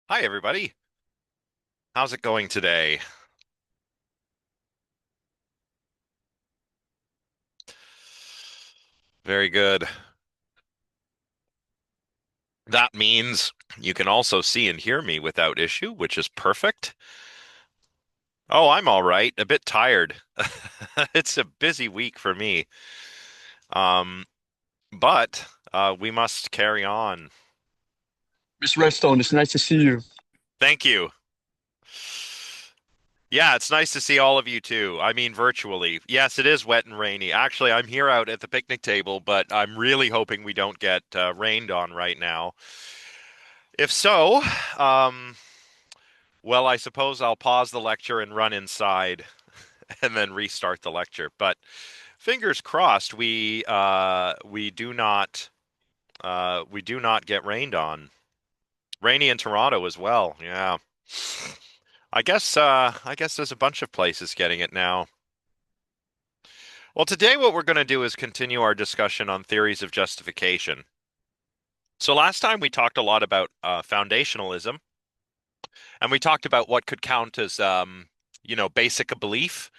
Hi, everybody. How's it going today? Very good. That means you can also see and hear me without issue, which is perfect. Oh, I'm all right. A bit tired. It's a busy week for me. Um, but we must carry on. Miss Redstone, it's nice to see you. Thank you. Yeah, it's nice to see all of you too. I mean, virtually. Yes, it is wet and rainy. Actually, I'm here out at the picnic table, but I'm really hoping we don't get rained on right now. If so, um, well, I suppose I'll pause the lecture and run inside and then restart the lecture. But fingers crossed, we do not get rained on. Rainy in Toronto as well. Yeah. I guess there's a bunch of places getting it now. Well, today what we're going to do is continue our discussion on theories of justification. So last time we talked a lot about foundationalism, and we talked about what could count as basic belief.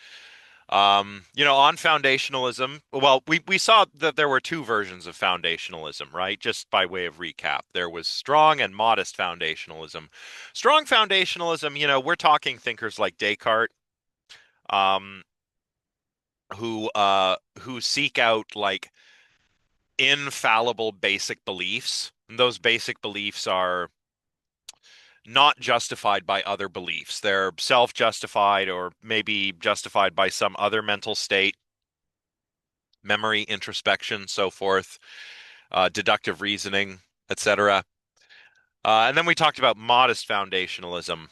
On foundationalism, well, we saw that there were two versions of foundationalism, right? Just by way of recap, there was strong and modest foundationalism. Strong foundationalism, we're talking thinkers like Descartes, um, who seek out like infallible basic beliefs. And those basic beliefs are not justified by other beliefs. They're self-justified or maybe justified by some other mental state, memory, introspection, so forth, deductive reasoning, etc. And then we talked about modest foundationalism,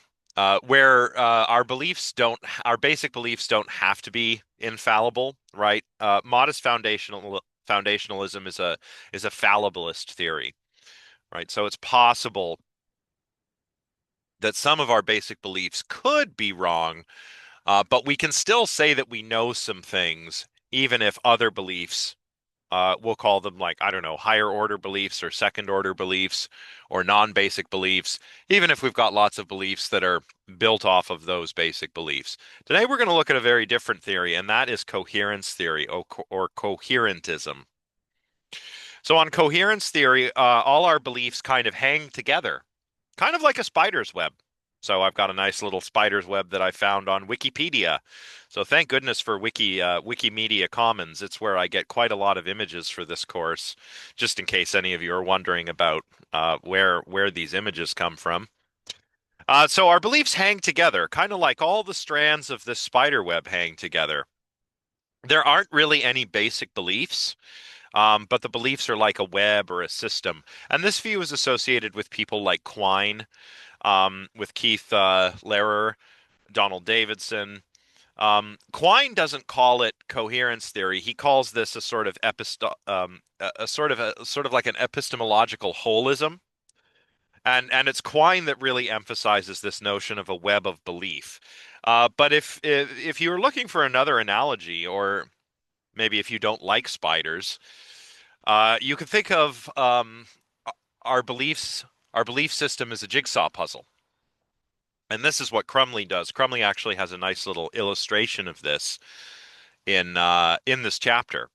where our basic beliefs don't have to be infallible, right? Modest foundationalism is a fallibilist theory, right? So it's possible that some of our basic beliefs could be wrong, but we can still say that we know some things, even if other beliefs, we'll call them like, I don't know, higher order beliefs or second order beliefs or non-basic beliefs, even if we've got lots of beliefs that are built off of those basic beliefs. Today we're going to look at a very different theory, and that is coherence theory or coherentism. So on coherence theory, all our beliefs kind of hang together, kind of like a spider's web. So I've got a nice little spider's web that I found on Wikipedia. So thank goodness for Wikimedia Commons. It's where I get quite a lot of images for this course, just in case any of you are wondering about where these images come from. So our beliefs hang together, kind of like all the strands of this spider web hang together. There aren't really any basic beliefs. But the beliefs are like a web or a system. And this view is associated with people like Quine, with Keith Lehrer, Donald Davidson. Quine doesn't call it coherence theory. He calls this a sort of a sort of like an epistemological holism. And it's Quine that really emphasizes this notion of a web of belief. But if you're looking for another analogy, or maybe if you don't like spiders, you can think of our beliefs, our belief system as a jigsaw puzzle. And this is what Crumley does. Crumley actually has a nice little illustration of this in this chapter.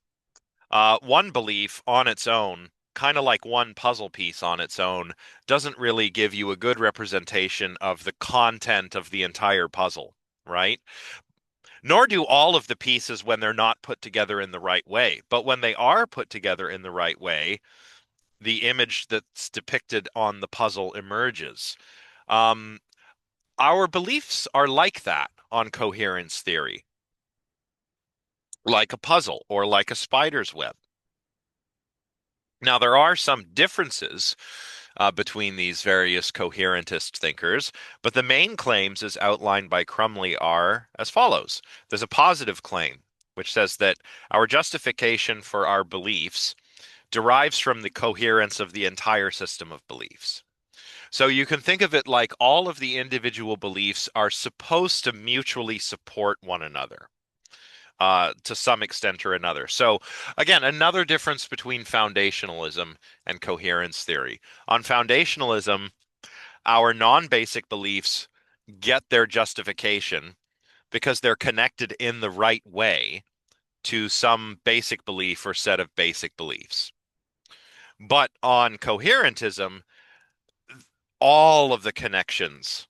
One belief on its own, kind of like one puzzle piece on its own, doesn't really give you a good representation of the content of the entire puzzle, right? Nor do all of the pieces when they're not put together in the right way. But when they are put together in the right way, the image that's depicted on the puzzle emerges. Um, our beliefs are like that on coherence theory, like a puzzle or like a spider's web. Now, there are some differences between these various coherentist thinkers, but the main claims, as outlined by Crumley, are as follows. There's a positive claim, which says that our justification for our beliefs derives from the coherence of the entire system of beliefs. So you can think of it like all of the individual beliefs are supposed to mutually support one another to some extent or another. So again, another difference between foundationalism and coherence theory. On foundationalism, Our non-basic beliefs get their justification because they're connected in the right way to some basic belief or set of basic beliefs. But on coherentism, all of the connections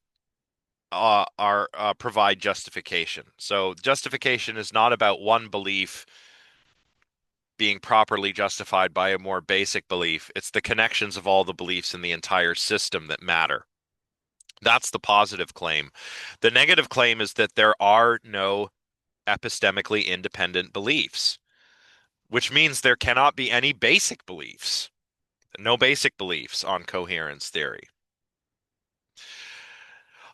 are provide justification. So justification is not about one belief being properly justified by a more basic belief. It's the connections of all the beliefs in the entire system that matter. That's the positive claim. The negative claim is that there are no epistemically independent beliefs, which means there cannot be any basic beliefs, no basic beliefs on coherence theory.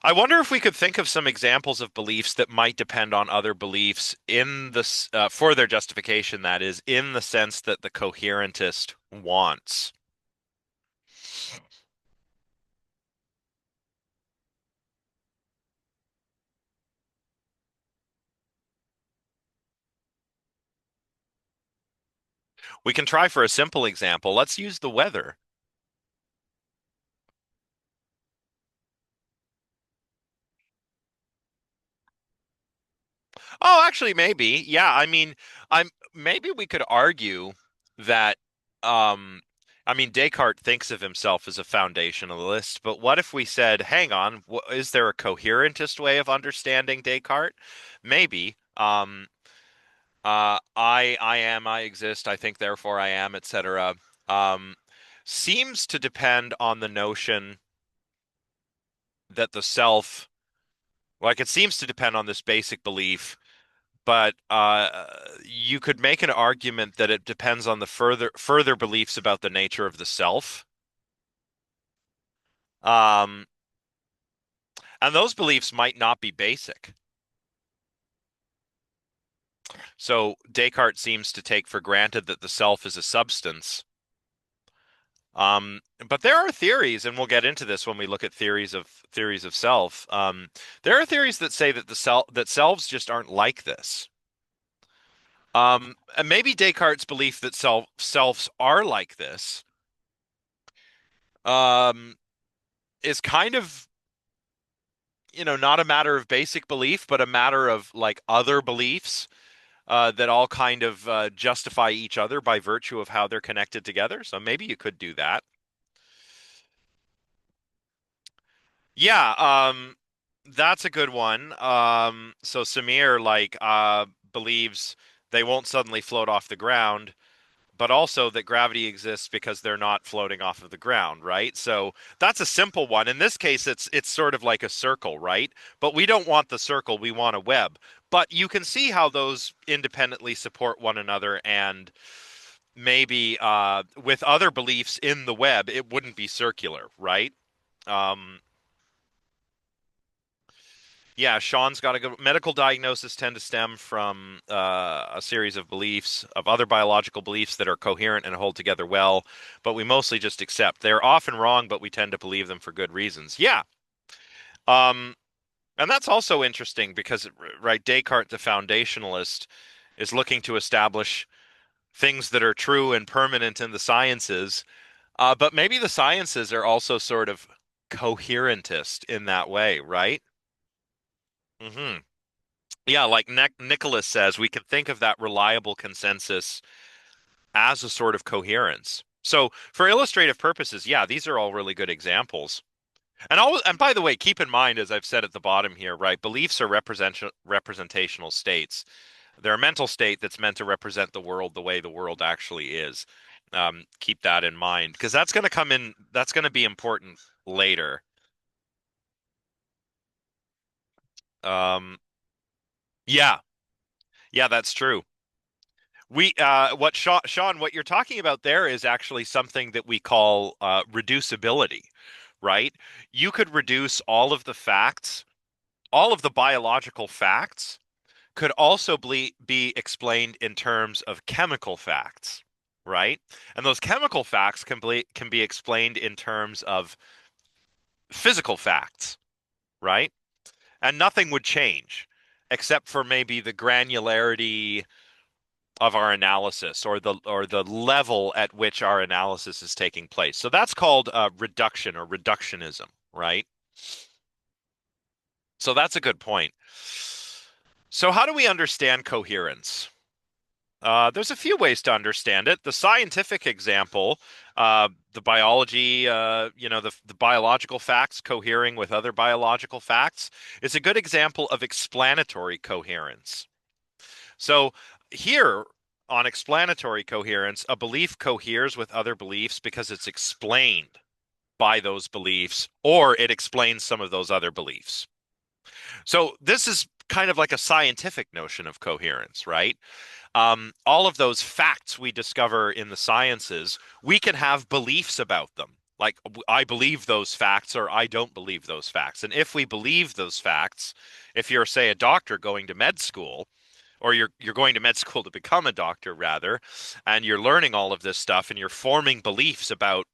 I wonder if we could think of some examples of beliefs that might depend on other beliefs in the for their justification, that is, in the sense that the coherentist wants. We can try for a simple example. Let's use the weather. Oh, actually, maybe. Yeah, I mean, I'm maybe we could argue that Descartes thinks of himself as a foundationalist, but what if we said, hang on, is there a coherentist way of understanding Descartes? Maybe. I am, I exist, I think, therefore I am, etc. Um, seems to depend on the notion that the self, like it seems to depend on this basic belief, but you could make an argument that it depends on the further beliefs about the nature of the self. Um, and those beliefs might not be basic. So Descartes seems to take for granted that the self is a substance. But there are theories, and we'll get into this when we look at theories of self. There are theories that say that that selves just aren't like this. And maybe Descartes' belief that selves are like this um, is kind of, not a matter of basic belief, but a matter of like other beliefs that all kind of justify each other by virtue of how they're connected together. So maybe you could do that. Yeah, that's a good one. So Samir believes they won't suddenly float off the ground, but also that gravity exists because they're not floating off of the ground, right? So that's a simple one. In this case, it's sort of like a circle, right? But we don't want the circle, we want a web. But you can see how those independently support one another, and maybe with other beliefs in the web, it wouldn't be circular, right? Um, Yeah, Sean's got a good medical diagnosis tend to stem from a series of beliefs, of other biological beliefs that are coherent and hold together well, but we mostly just accept. They're often wrong, but we tend to believe them for good reasons. Yeah. Um, and that's also interesting because, right, Descartes, the foundationalist, is looking to establish things that are true and permanent in the sciences, but maybe the sciences are also sort of coherentist in that way, right? Hmm. Yeah, like Nicholas says, we can think of that reliable consensus as a sort of coherence. So, for illustrative purposes, yeah, these are all really good examples. And by the way, keep in mind, as I've said at the bottom here, right, beliefs are representational states. They're a mental state that's meant to represent the world the way the world actually is. Keep that in mind because that's going to come in. That's going to be important later. Um, yeah, yeah, that's true. Sean, what you're talking about there is actually something that we call reducibility, right? You could reduce all of the facts, all of the biological facts could also be explained in terms of chemical facts, right? And those chemical facts can be explained in terms of physical facts, right? And nothing would change except for maybe the granularity of our analysis or the level at which our analysis is taking place. So that's called reduction or reductionism, right? So that's a good point. So how do we understand coherence? There's a few ways to understand it. The scientific example, the biology, the biological facts cohering with other biological facts, is a good example of explanatory coherence. So here on explanatory coherence, a belief coheres with other beliefs because it's explained by those beliefs, or it explains some of those other beliefs. So this is kind of like a scientific notion of coherence, right? All of those facts we discover in the sciences, we can have beliefs about them. Like, I believe those facts or I don't believe those facts. And if we believe those facts, if you're, say, a doctor going to med school, or you're going to med school to become a doctor rather, and you're learning all of this stuff and you're forming beliefs about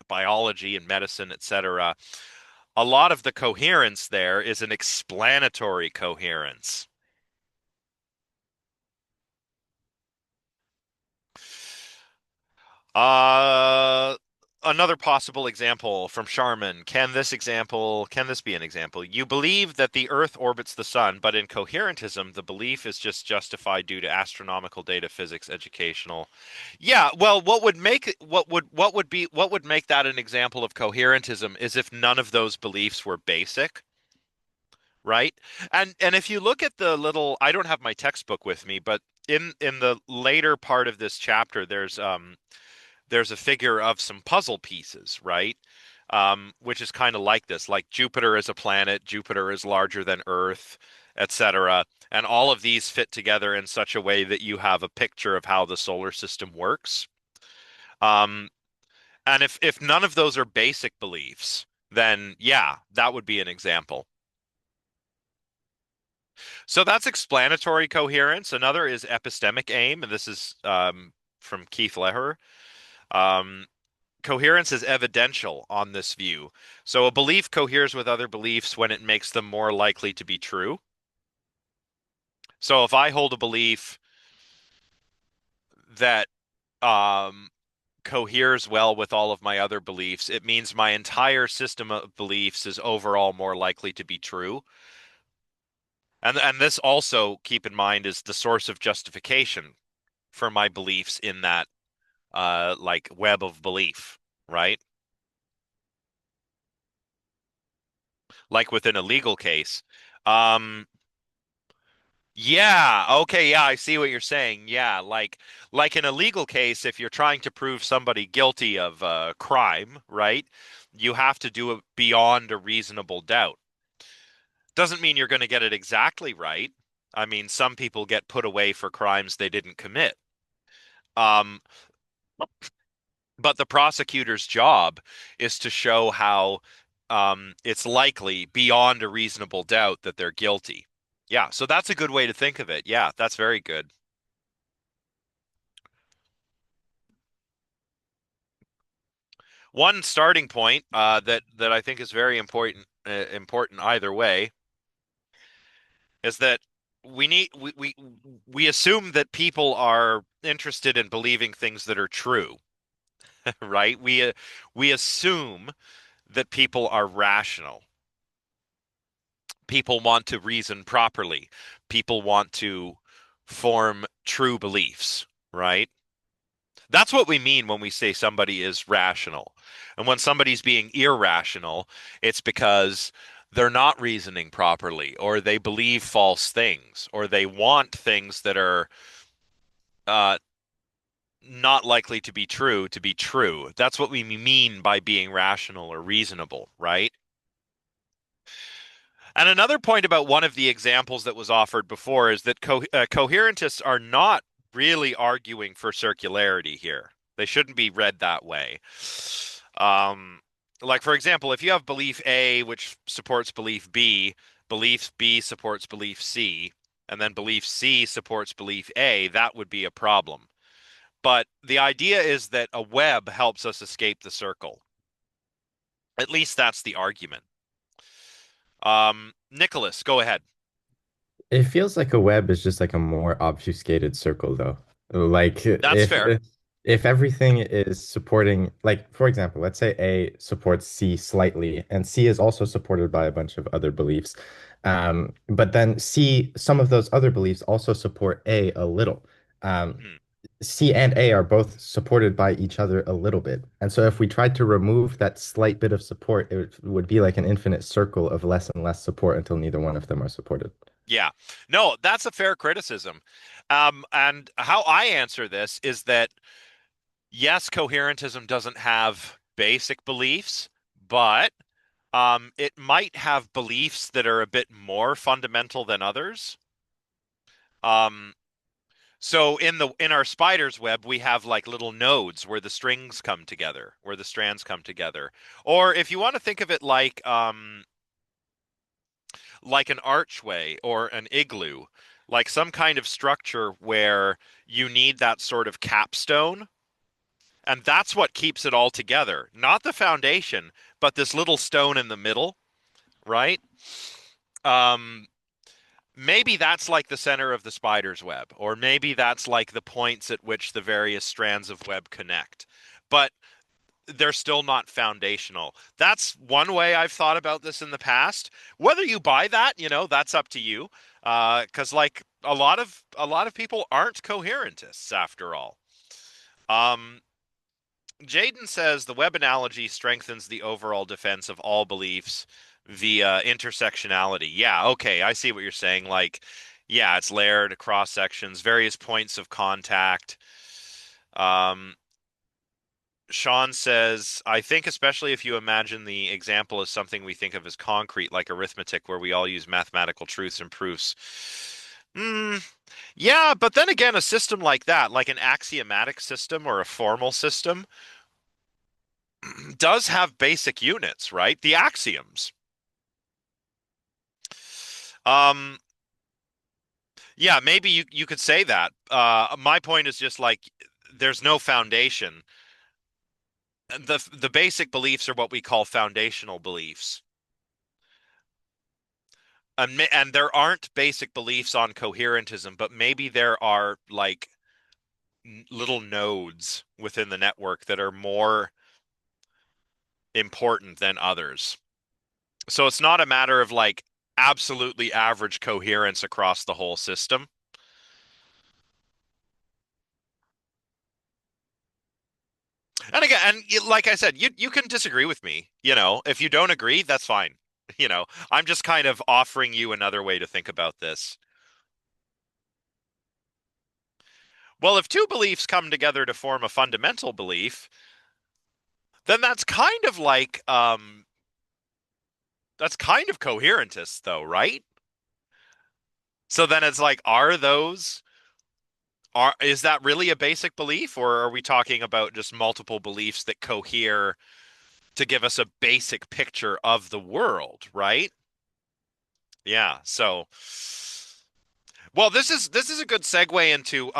biology and medicine, etc. A lot of the coherence there is an explanatory coherence. Uh, Another possible example from Charman. Can this be an example? You believe that the Earth orbits the sun, but in coherentism, the belief is just justified due to astronomical data, physics, educational. Yeah, well, what would make that an example of coherentism is if none of those beliefs were basic, right? And if you look at the little, I don't have my textbook with me, but in the later part of this chapter, there's a figure of some puzzle pieces, right? Which is kind of like this, like Jupiter is a planet, Jupiter is larger than Earth, etc. And all of these fit together in such a way that you have a picture of how the solar system works. Um, and if none of those are basic beliefs, then yeah, that would be an example. So that's explanatory coherence. Another is epistemic aim, and this is from Keith Leher. Um, Coherence is evidential on this view. So a belief coheres with other beliefs when it makes them more likely to be true. So if I hold a belief that um, coheres well with all of my other beliefs, it means my entire system of beliefs is overall more likely to be true. And this also, keep in mind, is the source of justification for my beliefs in that like web of belief, right? Like within a legal case. Um, Yeah, okay, yeah, I see what you're saying. Yeah, like in a legal case, if you're trying to prove somebody guilty of a crime, right? You have to do it beyond a reasonable doubt. Doesn't mean you're going to get it exactly right. I mean, some people get put away for crimes they didn't commit. Um, but the prosecutor's job is to show how it's likely beyond a reasonable doubt that they're guilty. Yeah, so that's a good way to think of it. Yeah, that's very good. One starting point that I think is very important either way is that we need we assume that people are interested in believing things that are true, right? We assume that people are rational. People want to reason properly. People want to form true beliefs, right? That's what we mean when we say somebody is rational. And when somebody's being irrational, it's because they're not reasoning properly, or they believe false things, or they want things that are uh, not likely to be true. That's what we mean by being rational or reasonable, right? And another point about one of the examples that was offered before is that coherentists are not really arguing for circularity here. They shouldn't be read that way. Um, like, for example, if you have belief A, which supports belief B supports belief C, and then belief C supports belief A, that would be a problem. But the idea is that a web helps us escape the circle. At least that's the argument. Nicholas, go ahead. It feels like a web is just like a more obfuscated circle, though. Like That's fair. if everything is supporting, like, for example, let's say A supports C slightly, and C is also supported by a bunch of other beliefs. But then C, some of those other beliefs also support A little. Um, Mhm. C and A are both supported by each other a little bit. And so if we tried to remove that slight bit of support, it would be like an infinite circle of less and less support until neither one of them are supported. Yeah. No, that's a fair criticism. And how I answer this is that yes, coherentism doesn't have basic beliefs, but it might have beliefs that are a bit more fundamental than others. Um, so in our spider's web, we have like little nodes where the strings come together, where the strands come together. Or if you want to think of it like an archway or an igloo, like some kind of structure where you need that sort of capstone. And that's what keeps it all together. Not the foundation, but this little stone in the middle, right? Um, maybe that's like the center of the spider's web, or maybe that's like the points at which the various strands of web connect. But they're still not foundational. That's one way I've thought about this in the past. Whether you buy that, that's up to you. Because like a lot of people aren't coherentists after all. Um, Jaden says the web analogy strengthens the overall defense of all beliefs via intersectionality. Yeah, okay, I see what you're saying. Like, yeah, it's layered cross sections, various points of contact. Um, Sean says, I think especially if you imagine the example as something we think of as concrete, like arithmetic, where we all use mathematical truths and proofs. Mm, yeah, but then again, a system like that, like an axiomatic system or a formal system, does have basic units, right? The axioms. Um, yeah, maybe you could say that. My point is just like there's no foundation. The basic beliefs are what we call foundational beliefs. And there aren't basic beliefs on coherentism, but maybe there are like little nodes within the network that are more important than others. So it's not a matter of like absolutely average coherence across the whole system. And again, like I said, you can disagree with me. If you don't agree, that's fine. I'm just kind of offering you another way to think about this. Well, if two beliefs come together to form a fundamental belief, then that's kind of coherentist though, right? So then it's like, is that really a basic belief, or are we talking about just multiple beliefs that cohere to give us a basic picture of the world, right? Yeah. So, well, this is a good segue into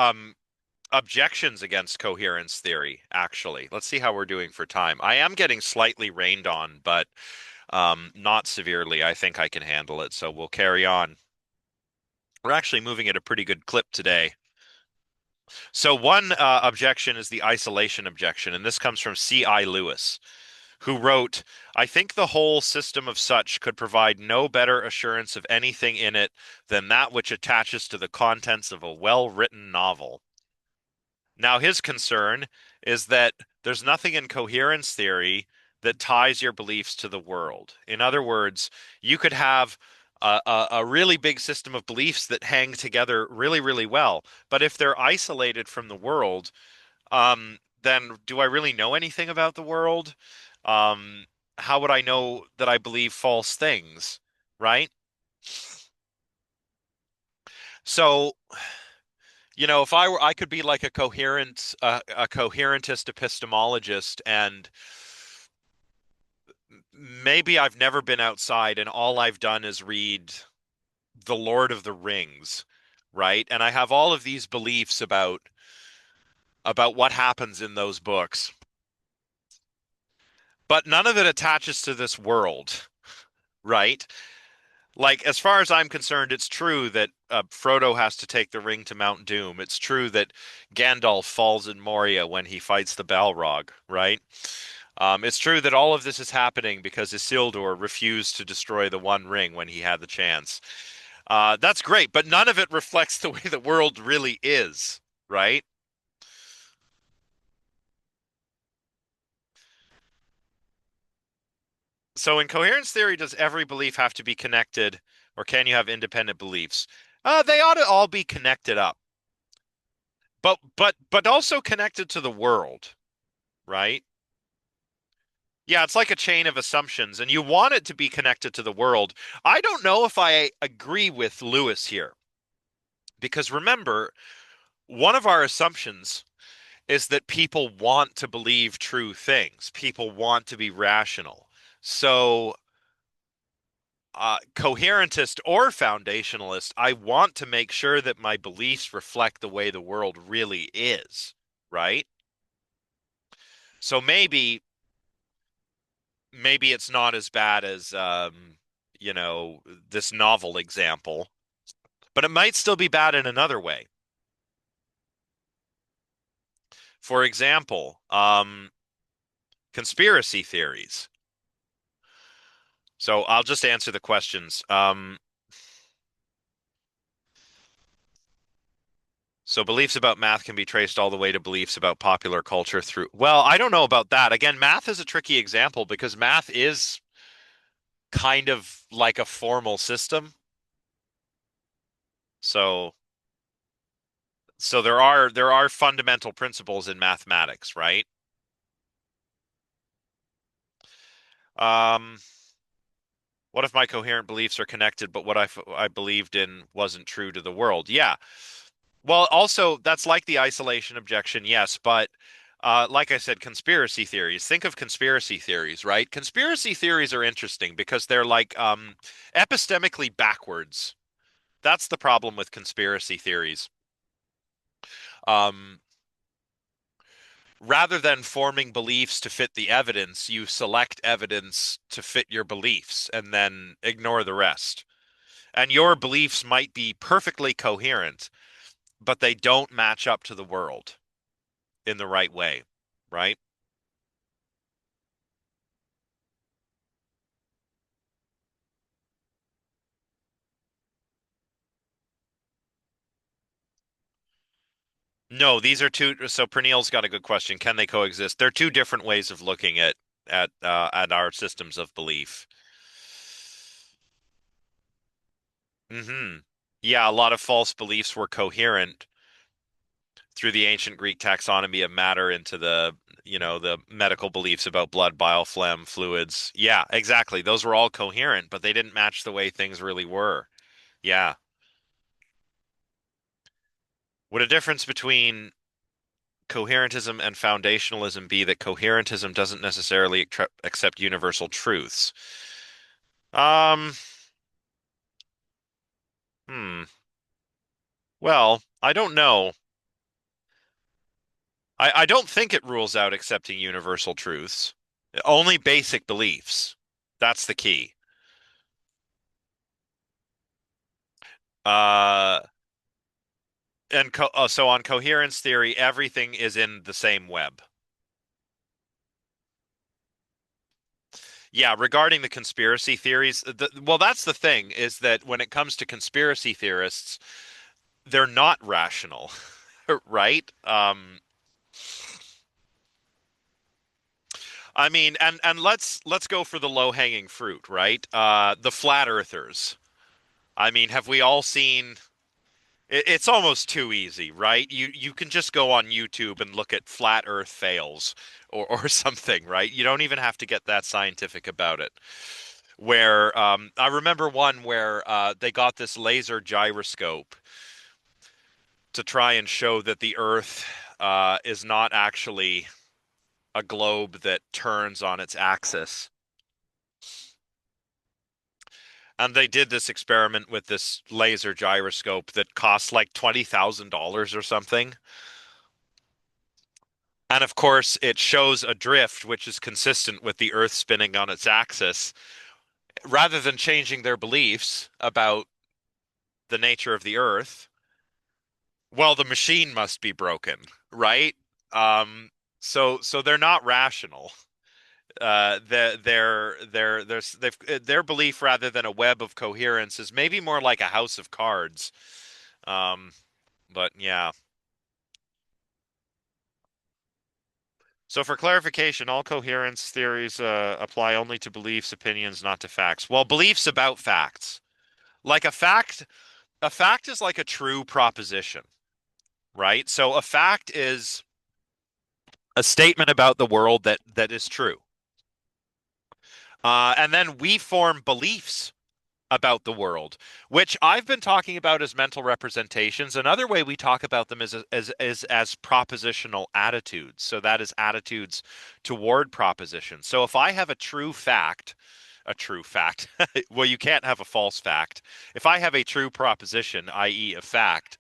objections against coherence theory, actually. Let's see how we're doing for time. I am getting slightly rained on, but not severely. I think I can handle it, so we'll carry on. We're actually moving at a pretty good clip today. So one objection is the isolation objection, and this comes from C.I. Lewis, who wrote, I think the whole system of such could provide no better assurance of anything in it than that which attaches to the contents of a well-written novel. Now, his concern is that there's nothing in coherence theory that ties your beliefs to the world. In other words, you could have a really big system of beliefs that hang together really, really well, but if they're isolated from the world, then do I really know anything about the world? Um, how would I know that I believe false things, right? So, if I could be like a coherentist epistemologist, and maybe I've never been outside, and all I've done is read The Lord of the Rings, right? And I have all of these beliefs about what happens in those books, but none of it attaches to this world, right? Like, as far as I'm concerned, it's true that Frodo has to take the ring to Mount Doom. It's true that Gandalf falls in Moria when he fights the Balrog, right? It's true that all of this is happening because Isildur refused to destroy the One Ring when he had the chance. That's great, but none of it reflects the way the world really is, right? So in coherence theory, does every belief have to be connected, or can you have independent beliefs? They ought to all be connected up, but also connected to the world, right? Yeah, it's like a chain of assumptions, and you want it to be connected to the world. I don't know if I agree with Lewis here, because remember, one of our assumptions is that people want to believe true things. People want to be rational. So, coherentist or foundationalist, I want to make sure that my beliefs reflect the way the world really is, right? So maybe it's not as bad as you know, this novel example, but it might still be bad in another way. For example, conspiracy theories. So I'll just answer the questions. So beliefs about math can be traced all the way to beliefs about popular culture through. Well, I don't know about that. Again, math is a tricky example because math is kind of like a formal system. So so there are fundamental principles in mathematics, right? Um, what if my coherent beliefs are connected, but what I believed in wasn't true to the world? Yeah. Well, also that's like the isolation objection, yes, but like I said, conspiracy theories. Think of conspiracy theories, right? Conspiracy theories are interesting because they're like epistemically backwards. That's the problem with conspiracy theories. Um, Rather than forming beliefs to fit the evidence, you select evidence to fit your beliefs and then ignore the rest. And your beliefs might be perfectly coherent, but they don't match up to the world in the right way, right? No, these are two. So Pernille's got a good question. Can they coexist? They're two different ways of looking at our systems of belief. Hmm. Yeah, a lot of false beliefs were coherent through the ancient Greek taxonomy of matter into the medical beliefs about blood, bile, phlegm, fluids. Yeah, exactly. Those were all coherent, but they didn't match the way things really were. Yeah. Would a difference between coherentism and foundationalism be that coherentism doesn't necessarily accept universal truths? Um, hmm. Well, I don't know. I don't think it rules out accepting universal truths. Only basic beliefs. That's the key. Uh, and so on coherence theory, everything is in the same web. Yeah, regarding the conspiracy theories, well, that's the thing is that when it comes to conspiracy theorists, they're not rational, right? I mean, and let's go for the low-hanging fruit, right? The flat earthers. I mean, have we all seen it's almost too easy, right? You can just go on YouTube and look at flat earth fails or something, right? You don't even have to get that scientific about it. Where I remember one where they got this laser gyroscope to try and show that the Earth is not actually a globe that turns on its axis. And they did this experiment with this laser gyroscope that cost like $20,000 or something. And of course, it shows a drift which is consistent with the Earth spinning on its axis. rather than changing their beliefs about the nature of the Earth, well, the machine must be broken, right? Um, so they're not rational. Their belief rather than a web of coherence is maybe more like a house of cards. Um, but yeah. So for clarification, all coherence theories apply only to beliefs, opinions, not to facts. Well, beliefs about facts. Like a fact is like a true proposition, right? So a fact is a statement about the world that is true. And then we form beliefs about the world, which I've been talking about as mental representations. Another way we talk about them is as propositional attitudes. So that is attitudes toward propositions. So if I have a true fact, well, you can't have a false fact. If I have a true proposition, i.e., a fact,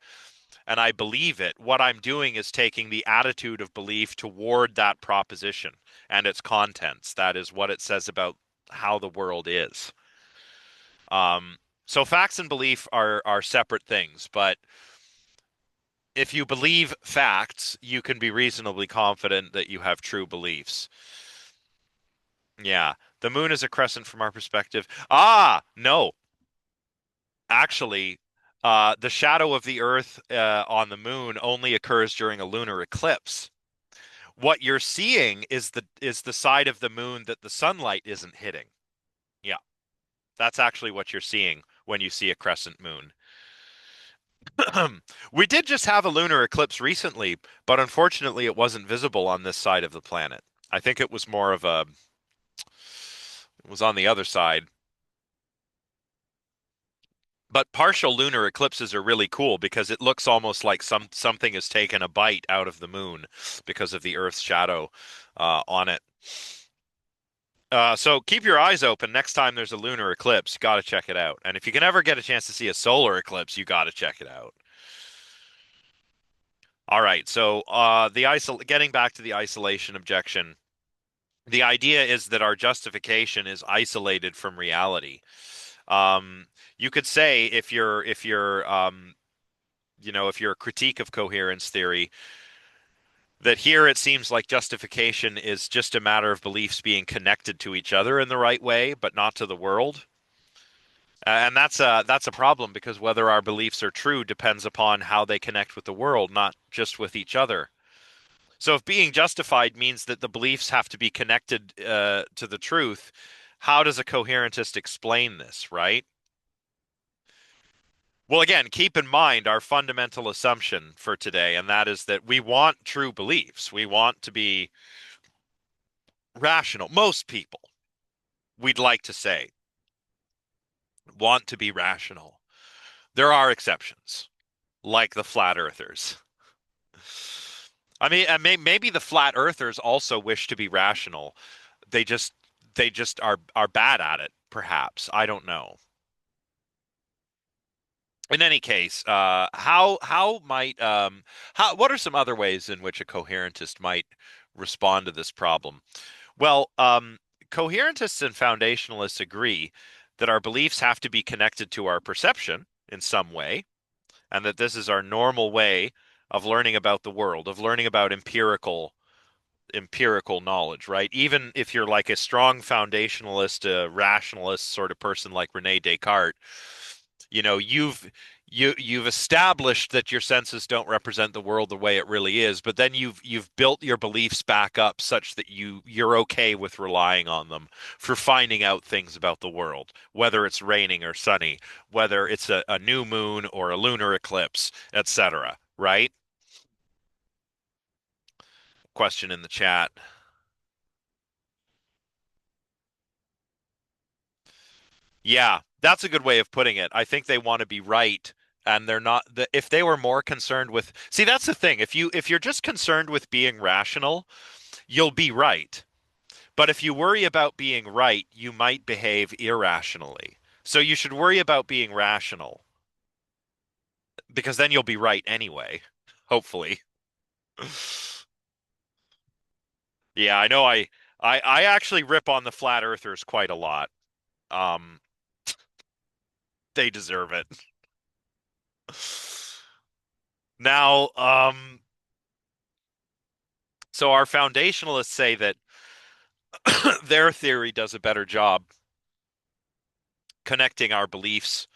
and I believe it, what I'm doing is taking the attitude of belief toward that proposition and its contents. That is what it says about how the world is. Um, so facts and belief are separate things, but if you believe facts, you can be reasonably confident that you have true beliefs. Yeah, the moon is a crescent from our perspective. Ah, no, actually, the shadow of the Earth on the moon only occurs during a lunar eclipse. What you're seeing is the side of the moon that the sunlight isn't hitting. Yeah, that's actually what you're seeing when you see a crescent moon. We did just have a lunar eclipse recently, but unfortunately it wasn't visible on this side of the planet. I think it was more of a it was on the other side. But partial lunar eclipses are really cool because it looks almost like something has taken a bite out of the moon because of the Earth's shadow on it. So keep your eyes open next time there's a lunar eclipse. You got to check it out. And if you can ever get a chance to see a solar eclipse, you got to check it out. All right. So getting back to the isolation objection, the idea is that our justification is isolated from reality. Um, you could say if you're a critique of coherence theory, that here it seems like justification is just a matter of beliefs being connected to each other in the right way, but not to the world. And that's a problem because whether our beliefs are true depends upon how they connect with the world, not just with each other. So if being justified means that the beliefs have to be connected to the truth, how does a coherentist explain this, right? Well, again, keep in mind our fundamental assumption for today, and that is that we want true beliefs. We want to be rational. Most people, we'd like to say, want to be rational. There are exceptions, like the flat earthers. I mean, and maybe the flat earthers also wish to be rational. They just they just are bad at it, perhaps. I don't know. In any case, how might how what are some other ways in which a coherentist might respond to this problem? Well, coherentists and foundationalists agree that our beliefs have to be connected to our perception in some way, and that this is our normal way of learning about the world, of learning about empirical knowledge, right? Even if you're like a strong foundationalist, rationalist sort of person like Rene Descartes, you know, you've established that your senses don't represent the world the way it really is, but then you've built your beliefs back up such that you're okay with relying on them for finding out things about the world, whether it's raining or sunny, whether it's a new moon or a lunar eclipse, etc. Right? Question in the chat. Yeah, that's a good way of putting it. I think they want to be right and they're not if they were more concerned with See, that's the thing. If you're just concerned with being rational, you'll be right. But if you worry about being right, you might behave irrationally. So you should worry about being rational because then you'll be right anyway, hopefully. Yeah, I know I actually rip on the flat earthers quite a lot. Um, they deserve it. Now, so our foundationalists say that their theory does a better job connecting our beliefs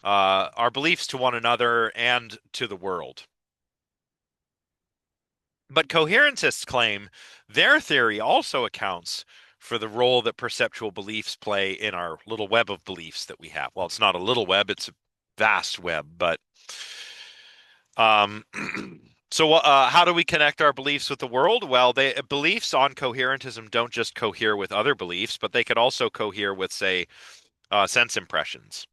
to one another and to the world. But coherentists claim their theory also accounts for the role that perceptual beliefs play in our little web of beliefs that we have. Well, it's not a little web, it's a vast web, but um, so how do we connect our beliefs with the world? Well, beliefs on coherentism don't just cohere with other beliefs, but they could also cohere with, say, sense impressions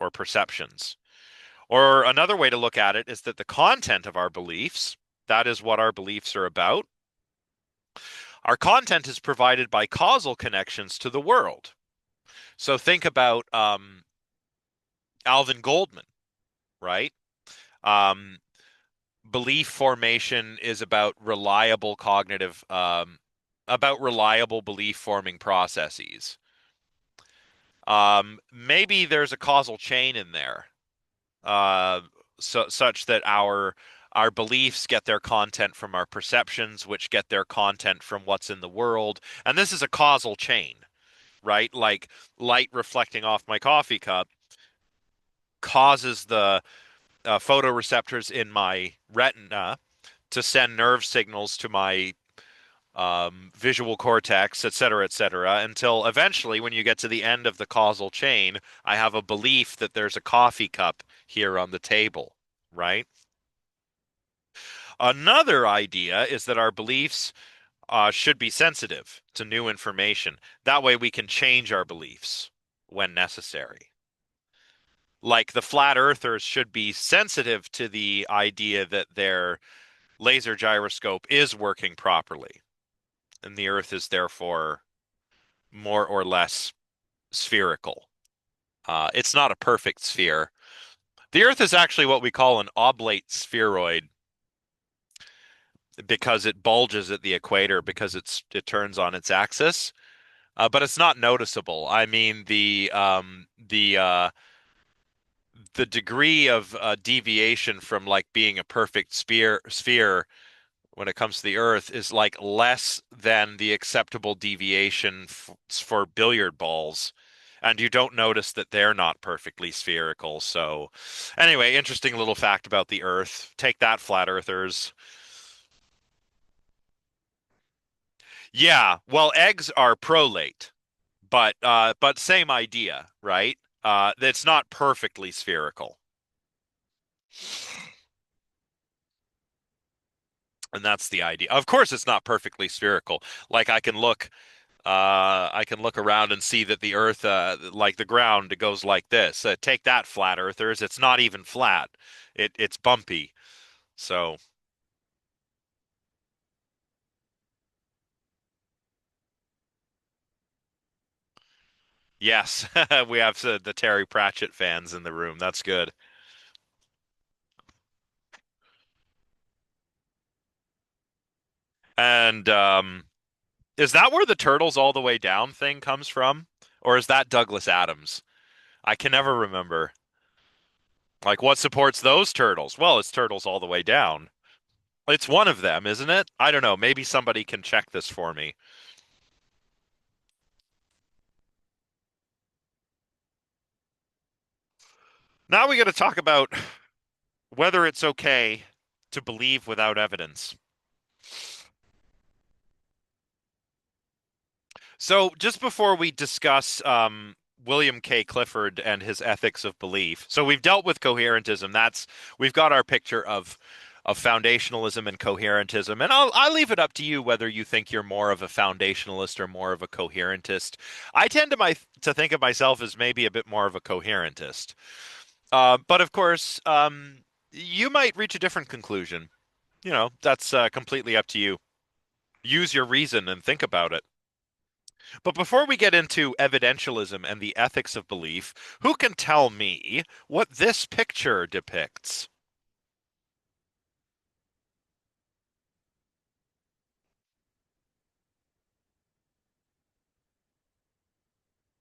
or perceptions. Or another way to look at it is that the content of our beliefs, that is what our beliefs are about, our content is provided by causal connections to the world. So think about Alvin Goldman, right? Um, Belief formation is about reliable belief forming processes. Maybe there's a causal chain in there, uh, such that our beliefs get their content from our perceptions, which get their content from what's in the world, and this is a causal chain, right? Like light reflecting off my coffee cup causes the photoreceptors in my retina to send nerve signals to my visual cortex, et cetera, until eventually, when you get to the end of the causal chain, I have a belief that there's a coffee cup here on the table, right? Another idea is that our beliefs should be sensitive to new information. That way, we can change our beliefs when necessary. Like the flat earthers should be sensitive to the idea that their laser gyroscope is working properly, and the earth is therefore more or less spherical. It's not a perfect sphere. The earth is actually what we call an oblate spheroid because it bulges at the equator because it turns on its axis. But it's not noticeable. I mean, the degree of deviation from like being a perfect sphere when it comes to the Earth is like less than the acceptable deviation for billiard balls. And you don't notice that they're not perfectly spherical. So, anyway, interesting little fact about the Earth. Take that, flat earthers. Yeah, well, eggs are prolate, but same idea, right? It's not perfectly spherical. And that's the idea. Of course, it's not perfectly spherical. Like I can look around and see that the Earth, like the ground, it goes like this. Take that, flat earthers. It's not even flat. It's bumpy. So yes, we have the Terry Pratchett fans in the room. That's good. And is that where the turtles all the way down thing comes from, or is that Douglas Adams? I can never remember. Like what supports those turtles? Well, it's turtles all the way down. It's one of them, isn't it? I don't know. Maybe somebody can check this for me. Now we got to talk about whether it's okay to believe without evidence. So, just before we discuss William K. Clifford and his ethics of belief, so we've dealt with coherentism. We've got our picture of foundationalism and coherentism, and I'll leave it up to you whether you think you're more of a foundationalist or more of a coherentist. I tend to think of myself as maybe a bit more of a coherentist, but of course, you might reach a different conclusion. You know, that's completely up to you. Use your reason and think about it. But before we get into evidentialism and the ethics of belief, who can tell me what this picture depicts?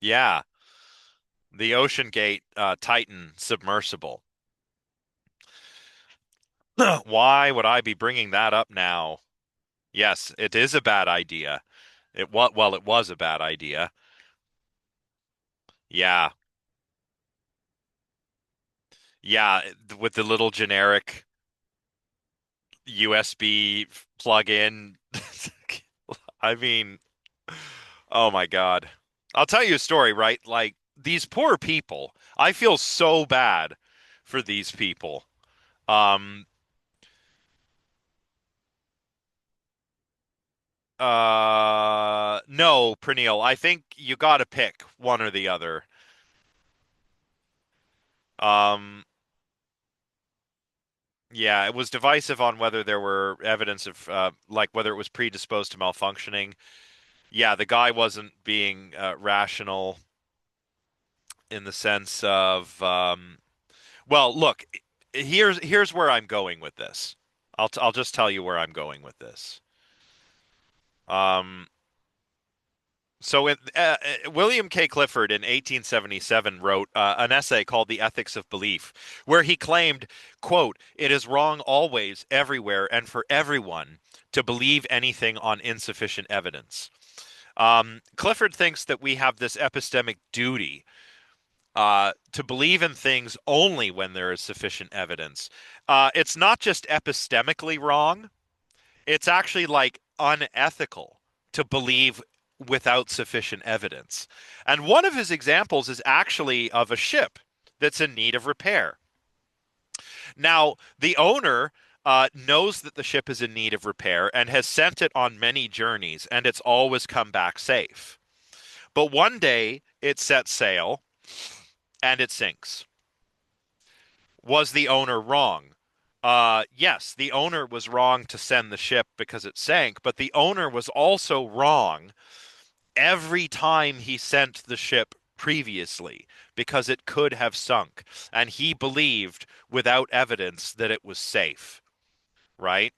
Yeah, the Ocean Gate Titan submersible. Why would I be bringing that up now? Yes, it is a bad idea. It was a bad idea. Yeah. Yeah, with the little generic USB plug-in. I mean, oh my God. I'll tell you a story, right? Like these poor people. I feel so bad for these people. Um, no, Pernille, I think you got to pick one or the other. Um, yeah, it was divisive on whether there were evidence of like whether it was predisposed to malfunctioning. Yeah, the guy wasn't being rational in the sense of well, look, here's where I'm going with this. I'll just tell you where I'm going with this. Um, William K. Clifford in 1877 wrote an essay called The Ethics of Belief, where he claimed, quote, "It is wrong always, everywhere, and for everyone to believe anything on insufficient evidence." Clifford thinks that we have this epistemic duty to believe in things only when there is sufficient evidence. It's not just epistemically wrong, it's actually like unethical to believe without sufficient evidence. And one of his examples is actually of a ship that's in need of repair. Now, the owner knows that the ship is in need of repair and has sent it on many journeys, and it's always come back safe. But one day it sets sail and it sinks. Was the owner wrong? Yes, the owner was wrong to send the ship because it sank, but the owner was also wrong every time he sent the ship previously because it could have sunk, and he believed without evidence that it was safe, right?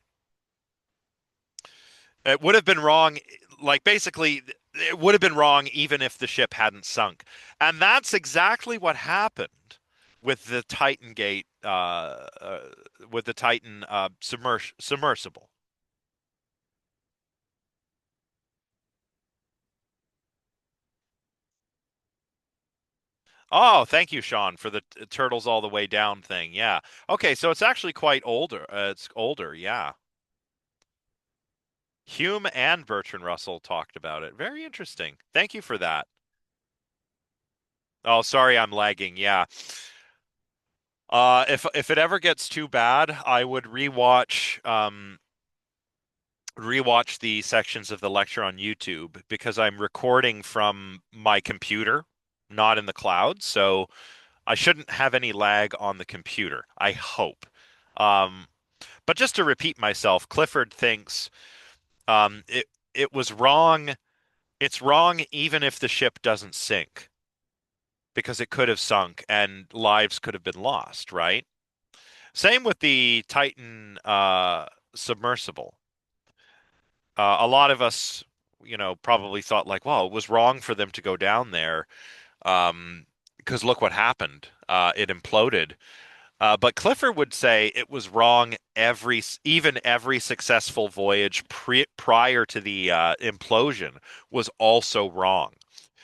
It would have been wrong, like basically, it would have been wrong even if the ship hadn't sunk. And that's exactly what happened with the Titan Gate, with the Titan submersible. Oh, thank you, Sean, for the turtles all the way down thing. Yeah. Okay, so it's actually quite older. It's older, yeah. Hume and Bertrand Russell talked about it. Very interesting. Thank you for that. Oh, sorry, I'm lagging. Yeah. If it ever gets too bad, I would rewatch the sections of the lecture on YouTube because I'm recording from my computer, not in the cloud, so I shouldn't have any lag on the computer, I hope. Um, but just to repeat myself, Clifford thinks it was wrong. It's wrong even if the ship doesn't sink because it could have sunk and lives could have been lost, right? Same with the Titan submersible. A lot of us, probably thought like, well, it was wrong for them to go down there because look what happened. It imploded. But Clifford would say it was wrong even every successful voyage prior to the implosion was also wrong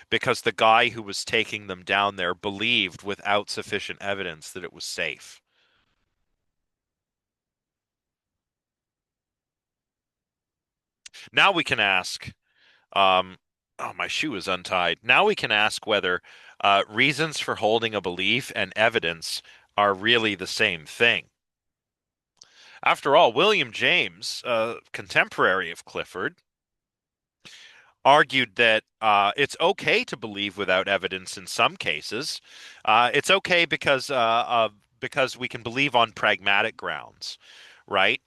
because the guy who was taking them down there believed without sufficient evidence that it was safe. Now we can ask, um, oh, my shoe is untied. Now we can ask whether reasons for holding a belief and evidence are really the same thing. After all, William James, a contemporary of Clifford, argued that it's okay to believe without evidence in some cases. It's okay because we can believe on pragmatic grounds, right?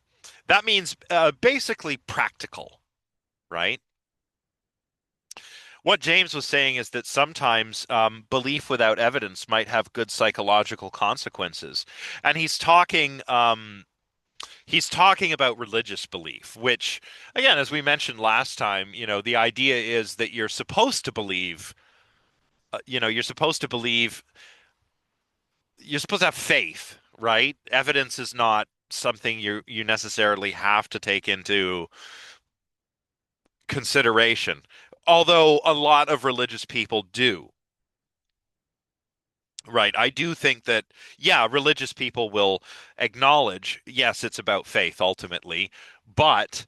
That means basically practical, right? What James was saying is that sometimes belief without evidence might have good psychological consequences, and he's talking about religious belief, which, again, as we mentioned last time, the idea is that you're supposed to believe you're supposed to believe, you're supposed to have faith, right? Evidence is not something you necessarily have to take into consideration, although a lot of religious people do. Right. I do think that, yeah, religious people will acknowledge, yes, it's about faith ultimately, but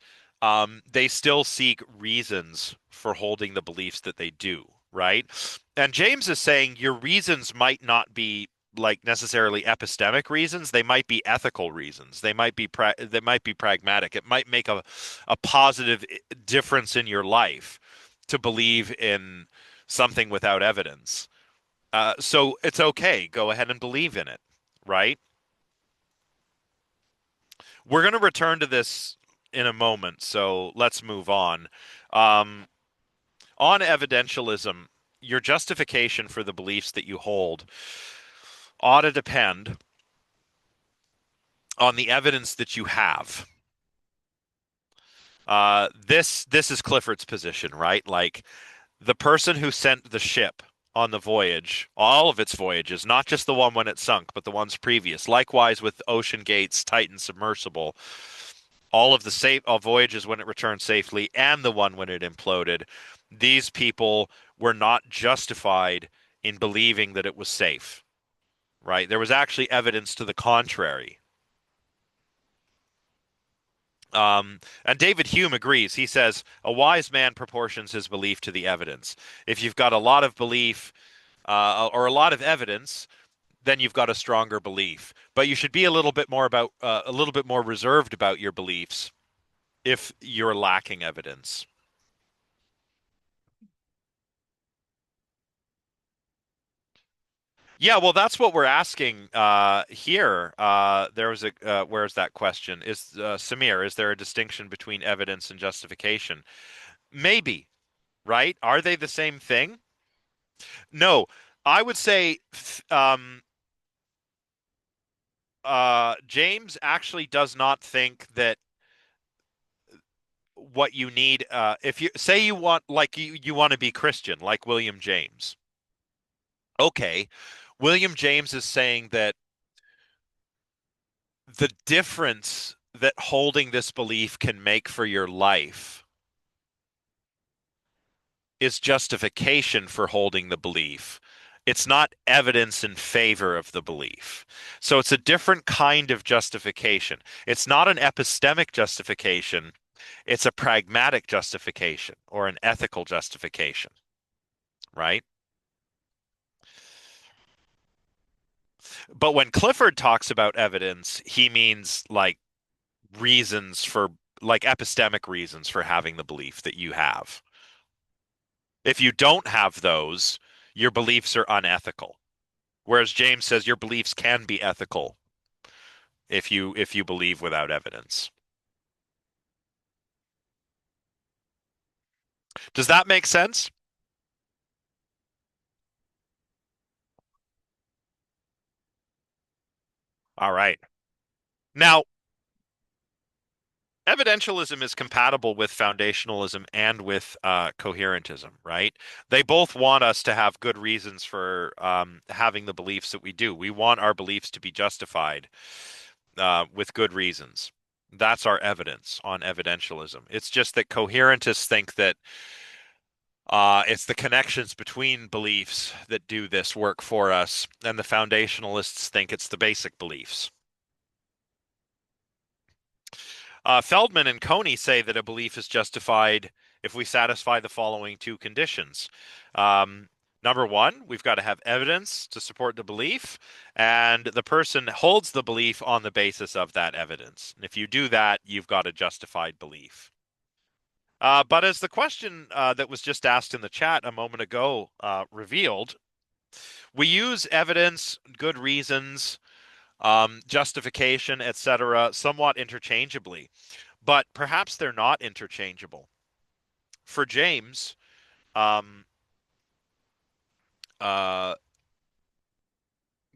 they still seek reasons for holding the beliefs that they do, right? And James is saying your reasons might not be like necessarily epistemic reasons. They might be ethical reasons. They might be pragmatic. It might make a positive difference in your life to believe in something without evidence. So it's okay. Go ahead and believe in it, right? We're going to return to this in a moment, so let's move on. Um, on evidentialism, your justification for the beliefs that you hold ought to depend on the evidence that you have. This is Clifford's position, right? Like the person who sent the ship on the voyage, all of its voyages, not just the one when it sunk, but the ones previous. Likewise with Ocean Gate's Titan submersible, all of the safe voyages when it returned safely and the one when it imploded. These people were not justified in believing that it was safe, right? There was actually evidence to the contrary. And David Hume agrees. He says, a wise man proportions his belief to the evidence. If you've got a lot of belief or a lot of evidence, then you've got a stronger belief. But you should be a little bit more reserved about your beliefs if you're lacking evidence. Yeah, well, that's what we're asking here. There was a where's that question? Is Samir, is there a distinction between evidence and justification? Maybe, right? Are they the same thing? No, I would say James actually does not think that what you need, if you say you want, like you want to be Christian, like William James. Okay, William James is saying that the difference that holding this belief can make for your life is justification for holding the belief. It's not evidence in favor of the belief. So it's a different kind of justification. It's not an epistemic justification, it's a pragmatic justification or an ethical justification, right? But when Clifford talks about evidence, he means like reasons for, like epistemic reasons for having the belief that you have. If you don't have those, your beliefs are unethical. Whereas James says your beliefs can be ethical if you believe without evidence. Does that make sense? All right. Now, evidentialism is compatible with foundationalism and with coherentism, right? They both want us to have good reasons for having the beliefs that we do. We want our beliefs to be justified with good reasons. That's our evidence on evidentialism. It's just that coherentists think that it's the connections between beliefs that do this work for us, and the foundationalists think it's the basic beliefs. Feldman and Coney say that a belief is justified if we satisfy the following two conditions. Number one, we've got to have evidence to support the belief, and the person holds the belief on the basis of that evidence. And if you do that, you've got a justified belief. But as the question that was just asked in the chat a moment ago revealed, we use evidence, good reasons, justification, etc., somewhat interchangeably, but perhaps they're not interchangeable. For James, um, uh,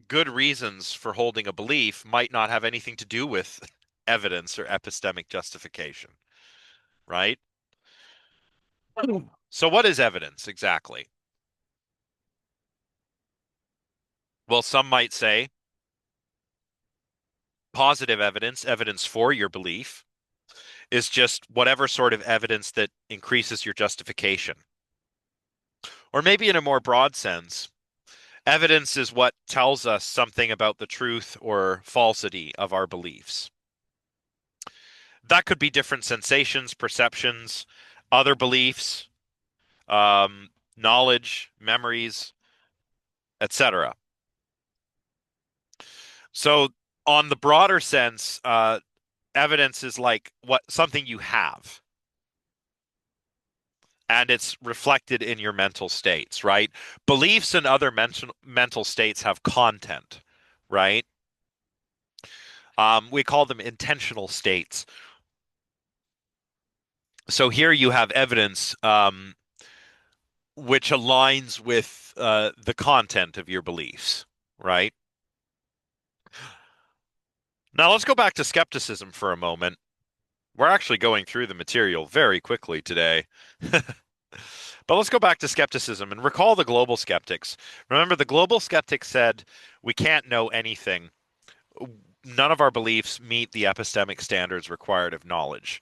good reasons for holding a belief might not have anything to do with evidence or epistemic justification, right? So, what is evidence exactly? Well, some might say positive evidence, evidence for your belief, is just whatever sort of evidence that increases your justification. Or maybe in a more broad sense, evidence is what tells us something about the truth or falsity of our beliefs. That could be different sensations, perceptions, other beliefs, knowledge, memories, etc. So, on the broader sense, evidence is like what something you have, and it's reflected in your mental states, right? Beliefs and other mental states have content, right? We call them intentional states. So here you have evidence which aligns with the content of your beliefs, right? Now let's go back to skepticism for a moment. We're actually going through the material very quickly today. But let's go back to skepticism and recall the global skeptics. Remember, the global skeptics said we can't know anything. None of our beliefs meet the epistemic standards required of knowledge.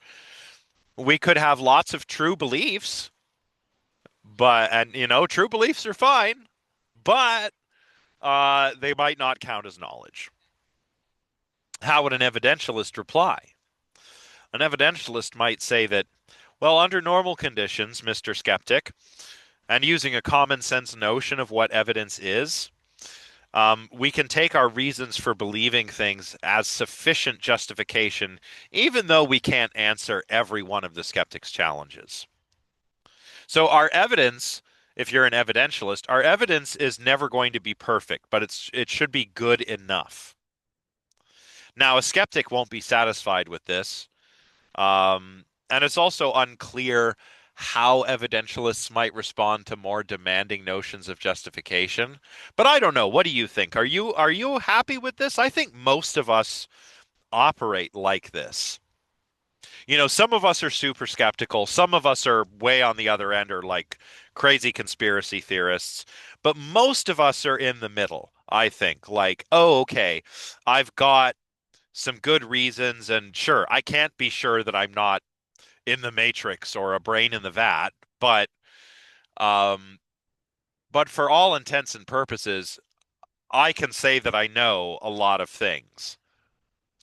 We could have lots of true beliefs, and true beliefs are fine, but they might not count as knowledge. How would an evidentialist reply? An evidentialist might say that, well, under normal conditions, Mr. Skeptic, and using a common sense notion of what evidence is, we can take our reasons for believing things as sufficient justification, even though we can't answer every one of the skeptic's challenges. So our evidence, if you're an evidentialist, our evidence is never going to be perfect, but it should be good enough. Now, a skeptic won't be satisfied with this. And it's also unclear how evidentialists might respond to more demanding notions of justification. But I don't know. What do you think? Are you happy with this? I think most of us operate like this. Some of us are super skeptical. Some of us are way on the other end, or like crazy conspiracy theorists. But most of us are in the middle, I think. Like, oh, okay, I've got some good reasons, and sure, I can't be sure that I'm not in the Matrix or a brain in the vat, but um, but for all intents and purposes, I can say that I know a lot of things,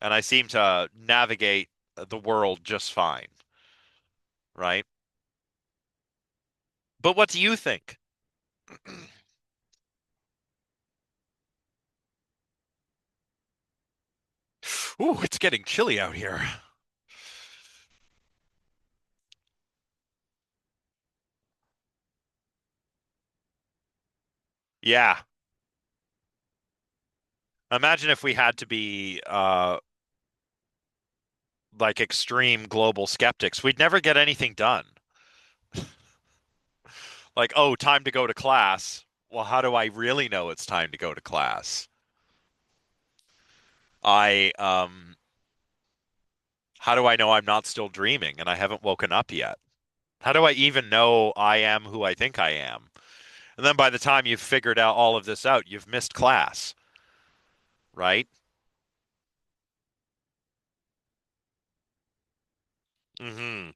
and I seem to navigate the world just fine, right? But what do you think? Ooh, it's getting chilly out here. Yeah. Imagine if we had to be like extreme global skeptics. We'd never get anything done. Like, oh, time to go to class. Well, how do I really know it's time to go to class? I How do I know I'm not still dreaming and I haven't woken up yet? How do I even know I am who I think I am? And then by the time you've figured out all of this out, you've missed class, right? Hmm.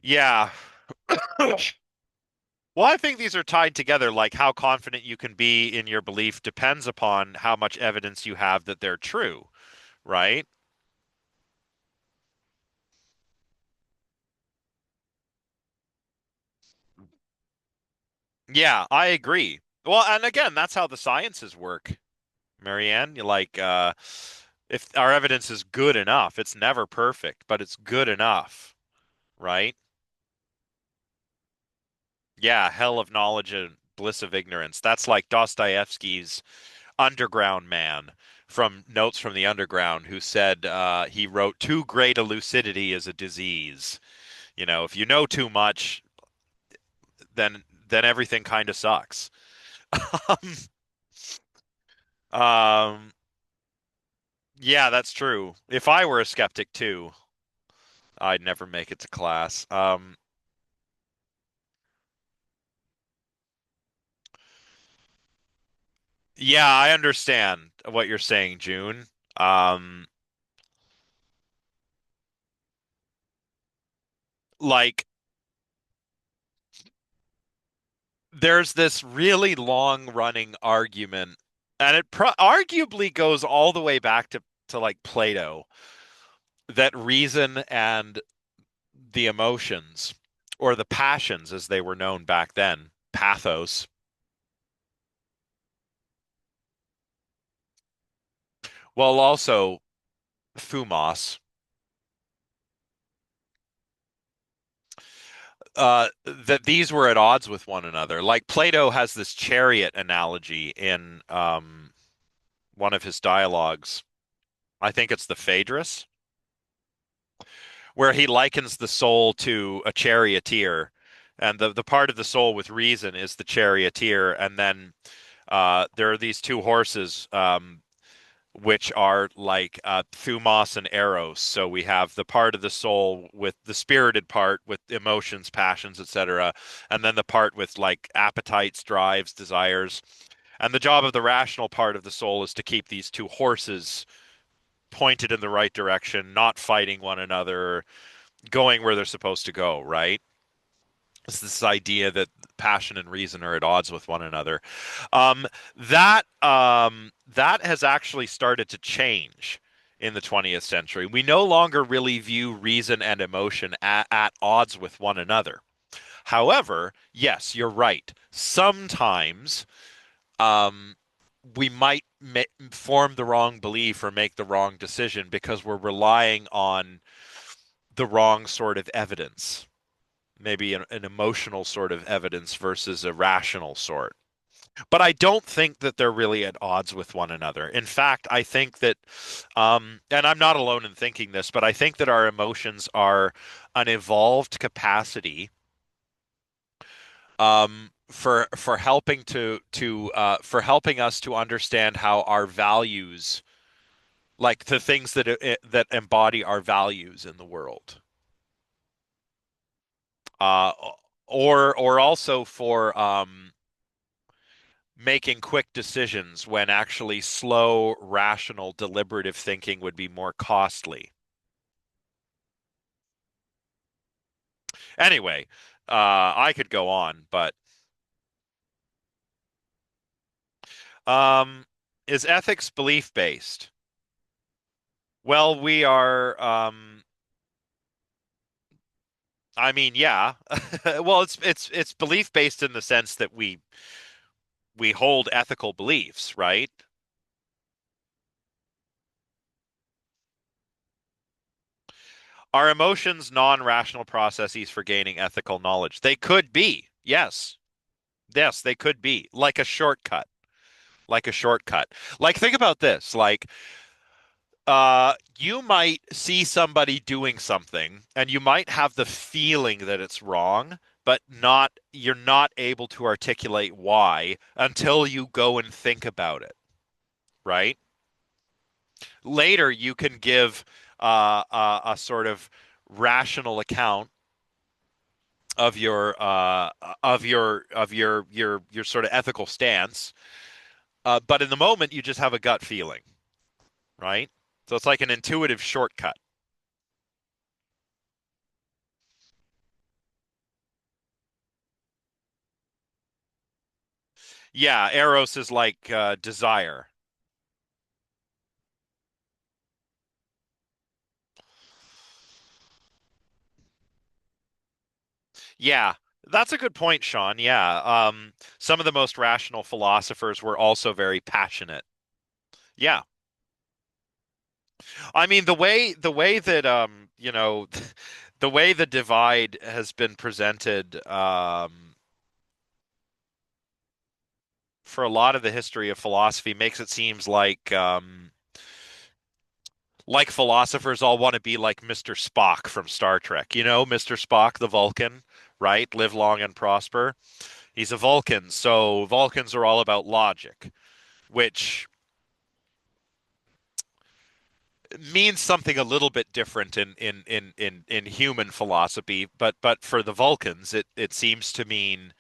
Yeah. Well, I think these are tied together, like how confident you can be in your belief depends upon how much evidence you have that they're true, right? Yeah, I agree. Well, and again, that's how the sciences work, Marianne. If our evidence is good enough, it's never perfect, but it's good enough, right? Yeah, hell of knowledge and bliss of ignorance. That's like Dostoevsky's Underground Man from Notes from the Underground, who said he wrote, "Too great a lucidity is a disease." If you know too much, then everything kind of sucks. Um, yeah, that's true. If I were a skeptic too, I'd never make it to class. Yeah, I understand what you're saying, June. Um, like there's this really long-running argument, and it pro arguably goes all the way back to like Plato, that reason and the emotions, or the passions as they were known back then, pathos, well, also thumos, that these were at odds with one another. Like Plato has this chariot analogy in one of his dialogues. I think it's the Phaedrus, where he likens the soul to a charioteer, and the part of the soul with reason is the charioteer, and then there are these two horses, which are like thumos and eros. So we have the part of the soul with the spirited part with emotions, passions, etc., and then the part with like appetites, drives, desires. And the job of the rational part of the soul is to keep these two horses pointed in the right direction, not fighting one another, going where they're supposed to go, right? It's this idea that passion and reason are at odds with one another. Um, that has actually started to change in the 20th century. We no longer really view reason and emotion at odds with one another. However, yes, you're right. Sometimes um, we might form the wrong belief or make the wrong decision because we're relying on the wrong sort of evidence, maybe an emotional sort of evidence versus a rational sort. But I don't think that they're really at odds with one another. In fact, I think that, and I'm not alone in thinking this, but I think that our emotions are an evolved capacity, for helping for helping us to understand how our values, like the things that embody our values in the world, uh, or also for making quick decisions when actually slow, rational, deliberative thinking would be more costly. Anyway, I could go on, but um, is ethics belief based? Well, we are. I mean, yeah. Well, it's belief based in the sense that we hold ethical beliefs, right? Are emotions non-rational processes for gaining ethical knowledge? They could be. Yes. Yes, they could be. Like a shortcut. Like a shortcut. Like think about this. Like you might see somebody doing something and you might have the feeling that it's wrong, but not you're not able to articulate why until you go and think about it, right? Later you can give a sort of rational account of your sort of ethical stance, but in the moment you just have a gut feeling, right? So it's like an intuitive shortcut. Yeah, Eros is like desire. Yeah, that's a good point, Sean. Yeah, some of the most rational philosophers were also very passionate. Yeah, I mean the way that the way the divide has been presented, for a lot of the history of philosophy makes it seems like philosophers all want to be like Mr. Spock from Star Trek. You know, Mr. Spock, the Vulcan, right? Live long and prosper. He's a Vulcan, so Vulcans are all about logic, which means something a little bit different in human philosophy, but for the Vulcans, it seems to mean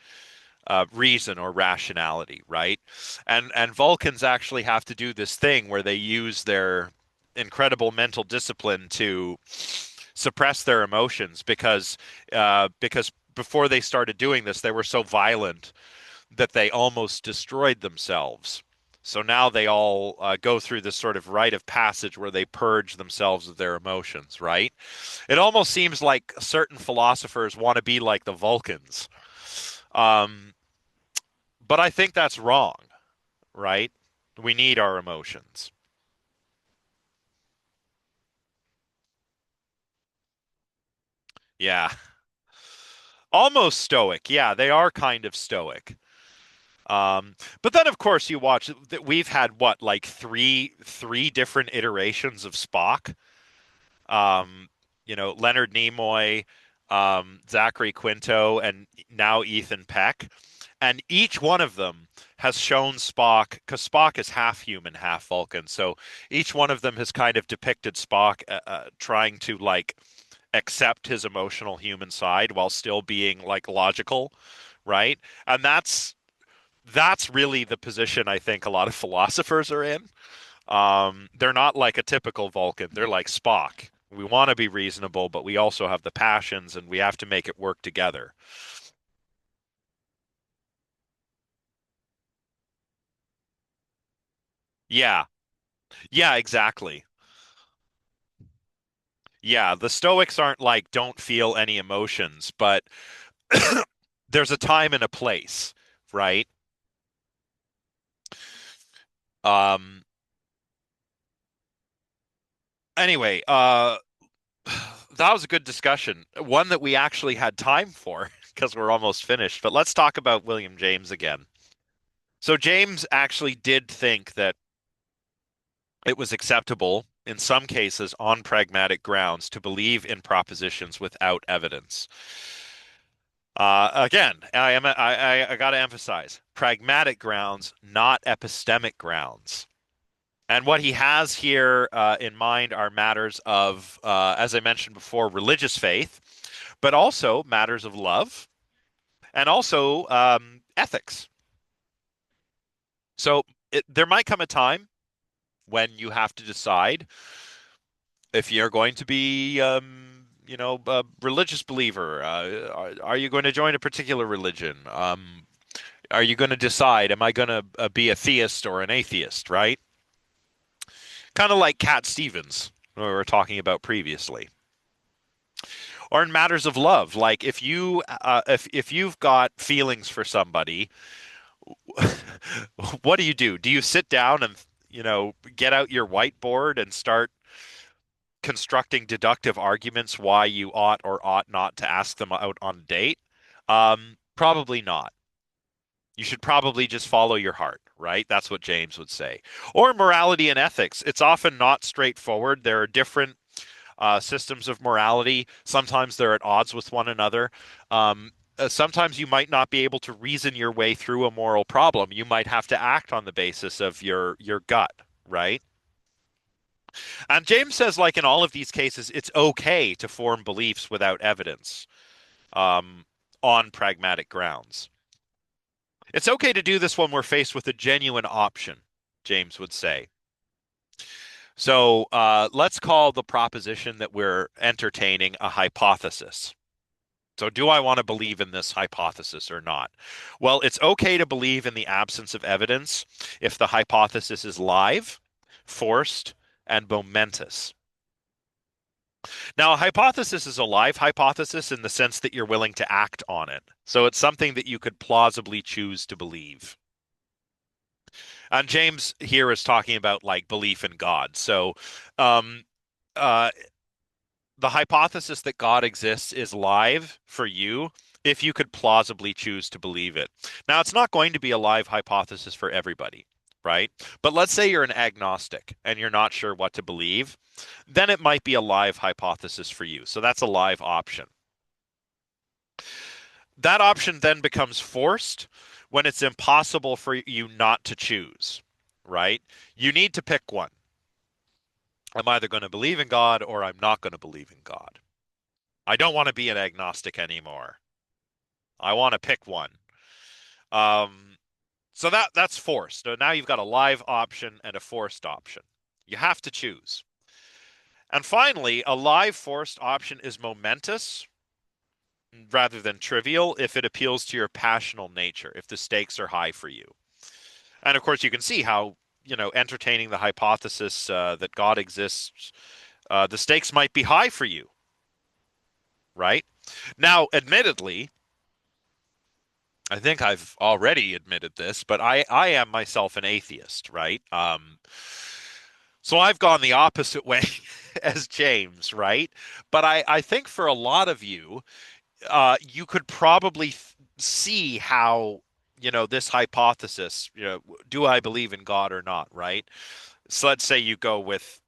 reason or rationality, right? And Vulcans actually have to do this thing where they use their incredible mental discipline to suppress their emotions because before they started doing this, they were so violent that they almost destroyed themselves. So now they all go through this sort of rite of passage where they purge themselves of their emotions, right? It almost seems like certain philosophers want to be like the Vulcans. Um, but I think that's wrong, right? We need our emotions. Yeah. Almost stoic. Yeah, they are kind of stoic. But then of course you watch that we've had what, like three different iterations of Spock. Um, Leonard Nimoy, Zachary Quinto, and now Ethan Peck. And each one of them has shown Spock, because Spock is half human, half Vulcan. So each one of them has kind of depicted Spock trying to like accept his emotional human side while still being like logical, right? And that's really the position I think a lot of philosophers are in. They're not like a typical Vulcan. They're like Spock. We want to be reasonable, but we also have the passions and we have to make it work together. Yeah. Yeah, exactly. Yeah, the Stoics aren't like don't feel any emotions, but there's a time and a place, right? Um anyway, that was a good discussion. One that we actually had time for because we're almost finished. But let's talk about William James again. So James actually did think that it was acceptable in some cases on pragmatic grounds to believe in propositions without evidence. Again, I got to emphasize pragmatic grounds, not epistemic grounds. And what he has here in mind are matters of, as I mentioned before, religious faith, but also matters of love and also ethics. So there might come a time when you have to decide if you're going to be, a religious believer. Are you going to join a particular religion? Are you going to decide, am I going to be a theist or an atheist, right? Kind of like Cat Stevens, who we were talking about previously. Or in matters of love, like if you've got feelings for somebody, what do you do? Do you sit down and get out your whiteboard and start constructing deductive arguments why you ought or ought not to ask them out on a date? Probably not. You should probably just follow your heart, right? That's what James would say. Or morality and ethics. It's often not straightforward. There are different systems of morality. Sometimes they're at odds with one another. Sometimes you might not be able to reason your way through a moral problem. You might have to act on the basis of your gut, right? And James says, like in all of these cases, it's okay to form beliefs without evidence um, on pragmatic grounds. It's okay to do this when we're faced with a genuine option, James would say. So let's call the proposition that we're entertaining a hypothesis. So, do I want to believe in this hypothesis or not? Well, it's okay to believe in the absence of evidence if the hypothesis is live, forced, and momentous. Now, a hypothesis is a live hypothesis in the sense that you're willing to act on it. So, it's something that you could plausibly choose to believe. And James here is talking about like belief in God. So, um, uh, the hypothesis that God exists is live for you if you could plausibly choose to believe it. Now, it's not going to be a live hypothesis for everybody, right? But let's say you're an agnostic and you're not sure what to believe, then it might be a live hypothesis for you. So that's a live option. That option then becomes forced when it's impossible for you not to choose, right? You need to pick one. I'm either going to believe in God or I'm not going to believe in God. I don't want to be an agnostic anymore. I want to pick one. Um, so that's forced. So now you've got a live option and a forced option. You have to choose. And finally, a live forced option is momentous rather than trivial if it appeals to your passional nature, if the stakes are high for you. And of course, you can see how, entertaining the hypothesis that God exists, the stakes might be high for you, right? Now, admittedly, I think I've already admitted this, but I am myself an atheist, right? So I've gone the opposite way as James, right? But I think for a lot of you, you could probably see how, this hypothesis, do I believe in God or not, right? So let's say you go with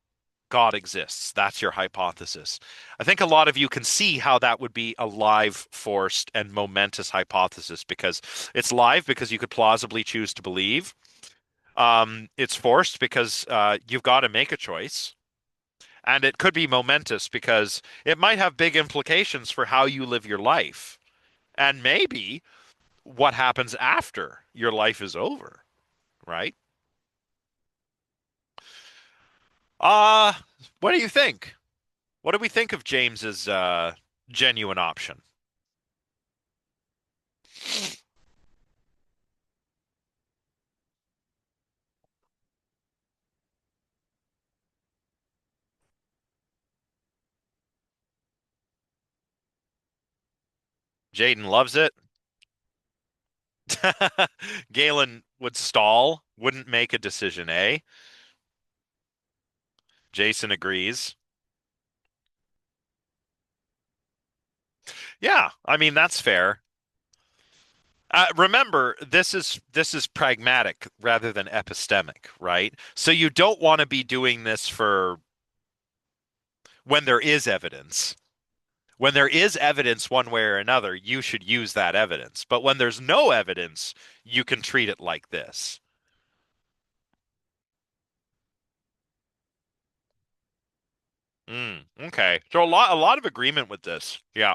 God exists. That's your hypothesis. I think a lot of you can see how that would be a live, forced, and momentous hypothesis because it's live because you could plausibly choose to believe. It's forced because you've got to make a choice. And it could be momentous because it might have big implications for how you live your life. And maybe what happens after your life is over, right? Uh, what do you think? What do we think of James's genuine option? Jaden loves it. Galen would stall, wouldn't make a decision, eh? Jason agrees. Yeah, I mean that's fair. Remember, this is pragmatic rather than epistemic, right? So you don't want to be doing this for when there is evidence. When there is evidence one way or another, you should use that evidence. But when there's no evidence, you can treat it like this. Okay. So a lot of agreement with this. Yeah.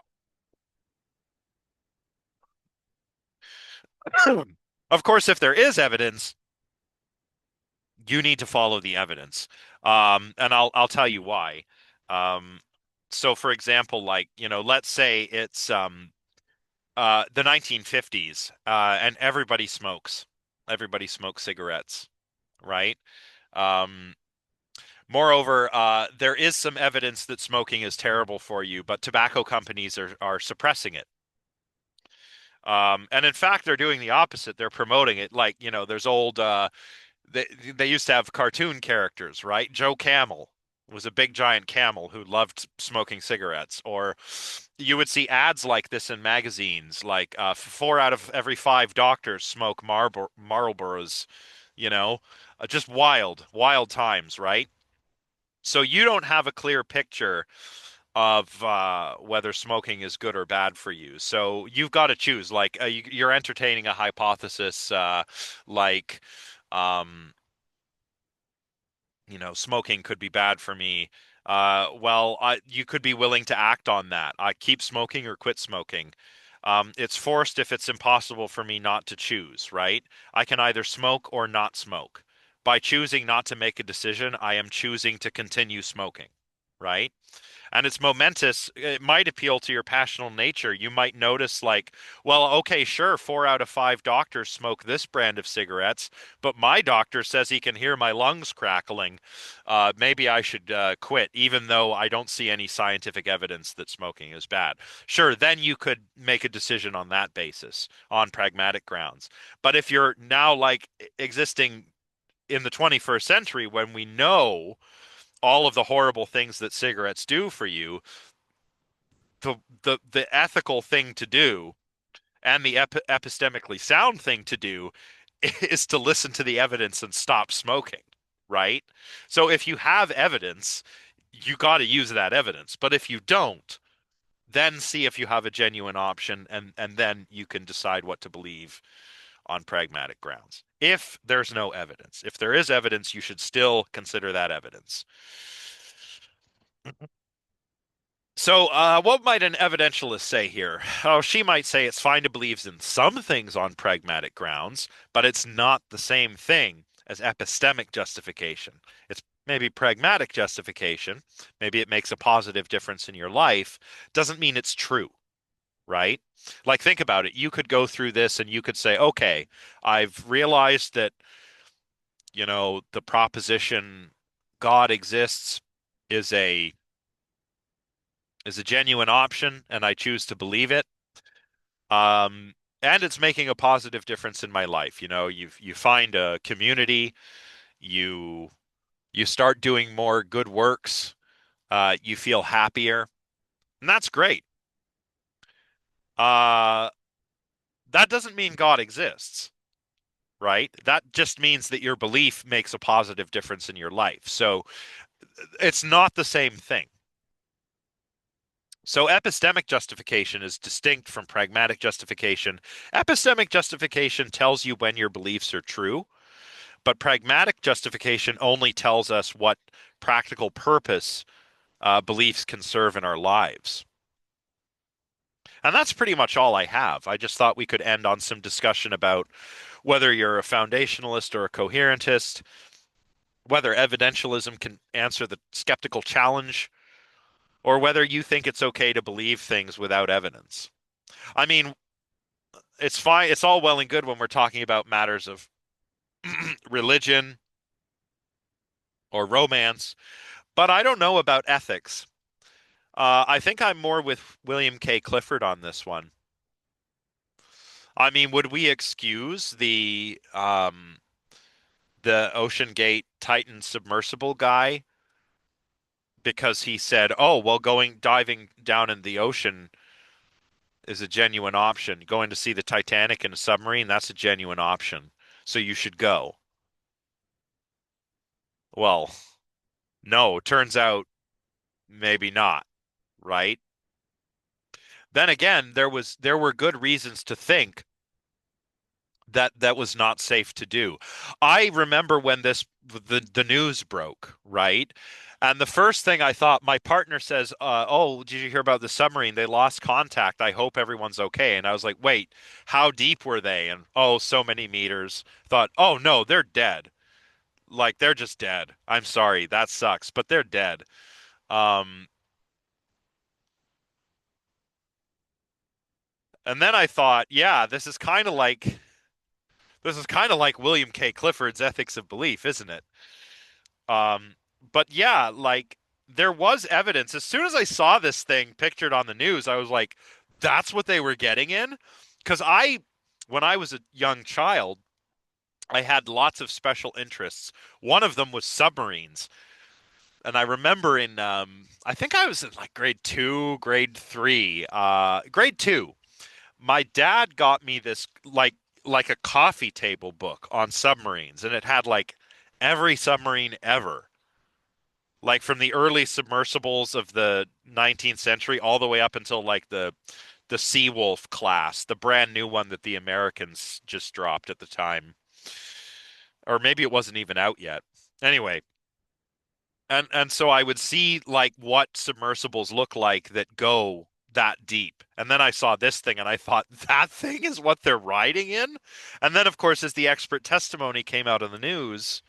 Of course, if there is evidence, you need to follow the evidence. And I'll tell you why. Um, so for example, like, let's say it's the 1950s, and everybody smokes. Everybody smokes cigarettes, right? Um, Moreover, there is some evidence that smoking is terrible for you, but tobacco companies are suppressing it. And in fact, they're doing the opposite. They're promoting it. Like, there's old they used to have cartoon characters, right? Joe Camel was a big giant camel who loved smoking cigarettes. Or you would see ads like this in magazines, like 4 out of every 5 doctors smoke Marlboros, you know, just wild, wild times, right? So you don't have a clear picture of whether smoking is good or bad for you. So you've got to choose. Like you're entertaining a hypothesis, like, um, smoking could be bad for me. Well, you could be willing to act on that. I keep smoking or quit smoking. It's forced if it's impossible for me not to choose, right? I can either smoke or not smoke. By choosing not to make a decision, I am choosing to continue smoking, right? And it's momentous. It might appeal to your passional nature. You might notice, like, well, okay, sure, 4 out of 5 doctors smoke this brand of cigarettes, but my doctor says he can hear my lungs crackling. Maybe I should quit, even though I don't see any scientific evidence that smoking is bad. Sure, then you could make a decision on that basis, on pragmatic grounds. But if you're now like existing in the 21st century when we know all of the horrible things that cigarettes do for you, the ethical thing to do and the epistemically sound thing to do is to listen to the evidence and stop smoking, right? So if you have evidence, you got to use that evidence. But if you don't, then see if you have a genuine option, and then you can decide what to believe on pragmatic grounds. If there's no evidence, if there is evidence, you should still consider that evidence. So, what might an evidentialist say here? Oh, she might say it's fine to believe in some things on pragmatic grounds, but it's not the same thing as epistemic justification. It's maybe pragmatic justification. Maybe it makes a positive difference in your life. Doesn't mean it's true, right? Like, think about it. You could go through this and you could say, okay, I've realized that, the proposition God exists is a genuine option and I choose to believe it. Um, and it's making a positive difference in my life. You find a community, you you start doing more good works, you feel happier, and that's great. Uh, that doesn't mean God exists, right? That just means that your belief makes a positive difference in your life. So it's not the same thing. So epistemic justification is distinct from pragmatic justification. Epistemic justification tells you when your beliefs are true, but pragmatic justification only tells us what practical purpose beliefs can serve in our lives. And that's pretty much all I have. I just thought we could end on some discussion about whether you're a foundationalist or a coherentist, whether evidentialism can answer the skeptical challenge, or whether you think it's okay to believe things without evidence. I mean, it's fine. It's all well and good when we're talking about matters of religion or romance, but I don't know about ethics. I think I'm more with William K. Clifford on this one. I mean, would we excuse the Ocean Gate Titan submersible guy because he said, "Oh, well, going diving down in the ocean is a genuine option. Going to see the Titanic in a submarine, that's a genuine option. So you should go." Well, no, turns out maybe not, right? Then again, there were good reasons to think that that was not safe to do. I remember when the news broke, right? And the first thing I thought, my partner says, "Oh, did you hear about the submarine? They lost contact. I hope everyone's okay." And I was like, "Wait, how deep were they?" And oh, so many meters. Thought, "Oh no, they're dead. Like they're just dead. I'm sorry, that sucks, but they're dead." Um, and then I thought, yeah, this is kind of like William K. Clifford's Ethics of Belief, isn't it? Um, but yeah, like there was evidence. As soon as I saw this thing pictured on the news, I was like, that's what they were getting in. Because when I was a young child, I had lots of special interests. One of them was submarines. And I remember I think I was in like grade two, grade three, grade two. My dad got me this like a coffee table book on submarines, and it had like every submarine ever, like from the early submersibles of the 19th century all the way up until like the Seawolf class, the brand new one that the Americans just dropped at the time, or maybe it wasn't even out yet. Anyway, and so I would see like what submersibles look like that go that deep. And then I saw this thing and I thought that thing is what they're riding in. And then of course as the expert testimony came out on the news,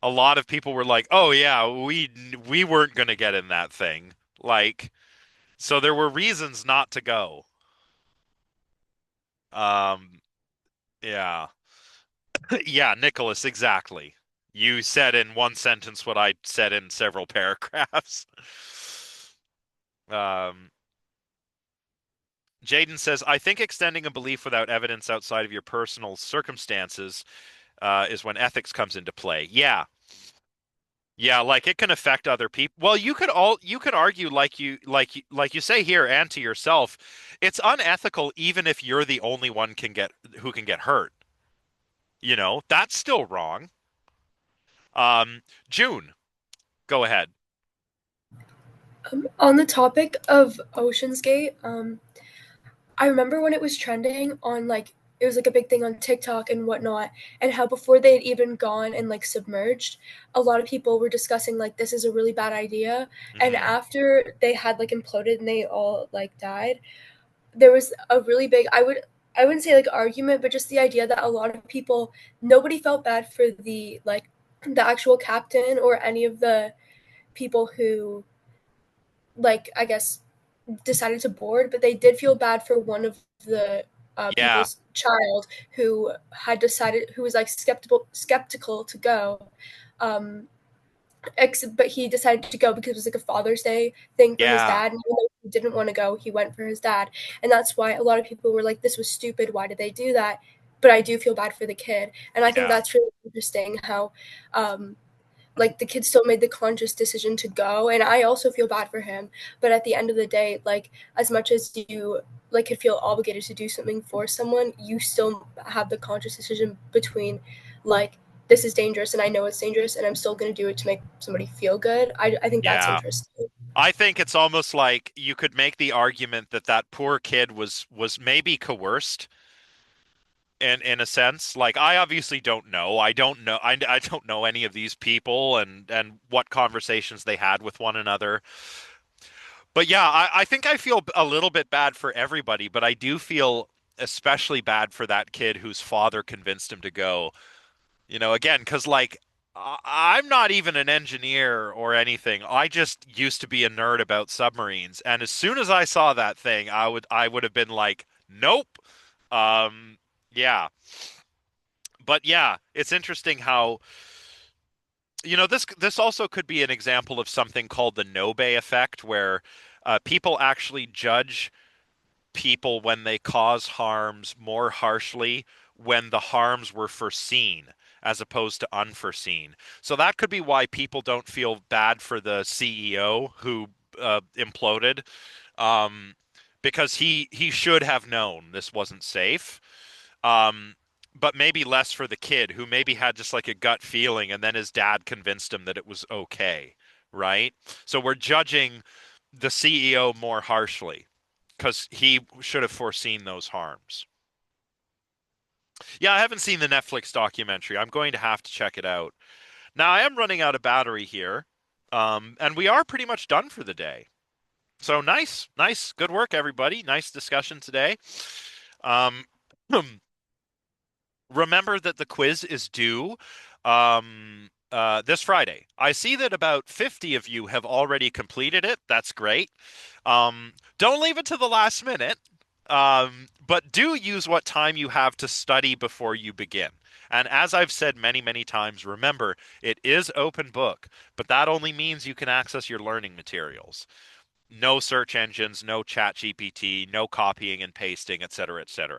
a lot of people were like, "Oh yeah, we weren't going to get in that thing." Like, so there were reasons not to go. Um, yeah. Yeah, Nicholas, exactly. You said in one sentence what I said in several paragraphs. Um, Jaden says, "I think extending a belief without evidence outside of your personal circumstances is when ethics comes into play." Yeah, yeah, like it can affect other people. Well, you could argue like you say here and to yourself, it's unethical even if you're the only one who can get hurt. That's still wrong. June, go ahead. On the topic of Ocean's Gate, I remember when it was trending on like it was like a big thing on TikTok and whatnot, and how before they had even gone and like submerged, a lot of people were discussing like this is a really bad idea. And Hmm. after they had like imploded and they all like died, there was a really big, I wouldn't say like argument, but just the idea that a lot of people, nobody felt bad for the like the actual captain or any of the people who like I guess decided to board, but they did feel bad for one of the Yeah, people's child who had decided, who was like skeptical to go, um, but he decided to go because it was like a Father's Day thing for his yeah, dad, and even though he didn't want to go, he went for his dad, and that's why a lot of people were like, "This was stupid. Why did they do that?" But I do feel bad for the kid, and I think yeah, that's really interesting how um, like the kid still made the conscious decision to go, and I also feel bad for him, but at the end of the day, like as much as you like could feel obligated to do something for someone, you still have the conscious decision between like this is dangerous and I know it's dangerous and I'm still going to do it to make somebody feel good. I think that's yeah. interesting. I think it's almost like you could make the argument that that poor kid was maybe coerced in a sense. Like I obviously don't know. I don't know any of these people and what conversations they had with one another. But yeah, I think I feel a little bit bad for everybody, but I do feel especially bad for that kid whose father convinced him to go. You know, again, because like I'm not even an engineer or anything. I just used to be a nerd about submarines, and as soon as I saw that thing, I would have been like, nope. Um, yeah, but yeah, it's interesting how this also could be an example of something called the Nobe effect, where people actually judge people when they cause harms more harshly when the harms were foreseen as opposed to unforeseen. So that could be why people don't feel bad for the CEO who imploded, um, because he should have known this wasn't safe. Um, but maybe less for the kid who maybe had just like a gut feeling and then his dad convinced him that it was okay, right? So we're judging the CEO more harshly because he should have foreseen those harms. Yeah, I haven't seen the Netflix documentary. I'm going to have to check it out. Now, I am running out of battery here, and we are pretty much done for the day. So nice, nice, good work, everybody. Nice discussion today. Um, remember that the quiz is due this Friday. I see that about 50 of you have already completed it. That's great. Don't leave it to the last minute, but do use what time you have to study before you begin. And as I've said many, many times, remember, it is open book, but that only means you can access your learning materials. No search engines, no chat GPT, no copying and pasting, etc., etc.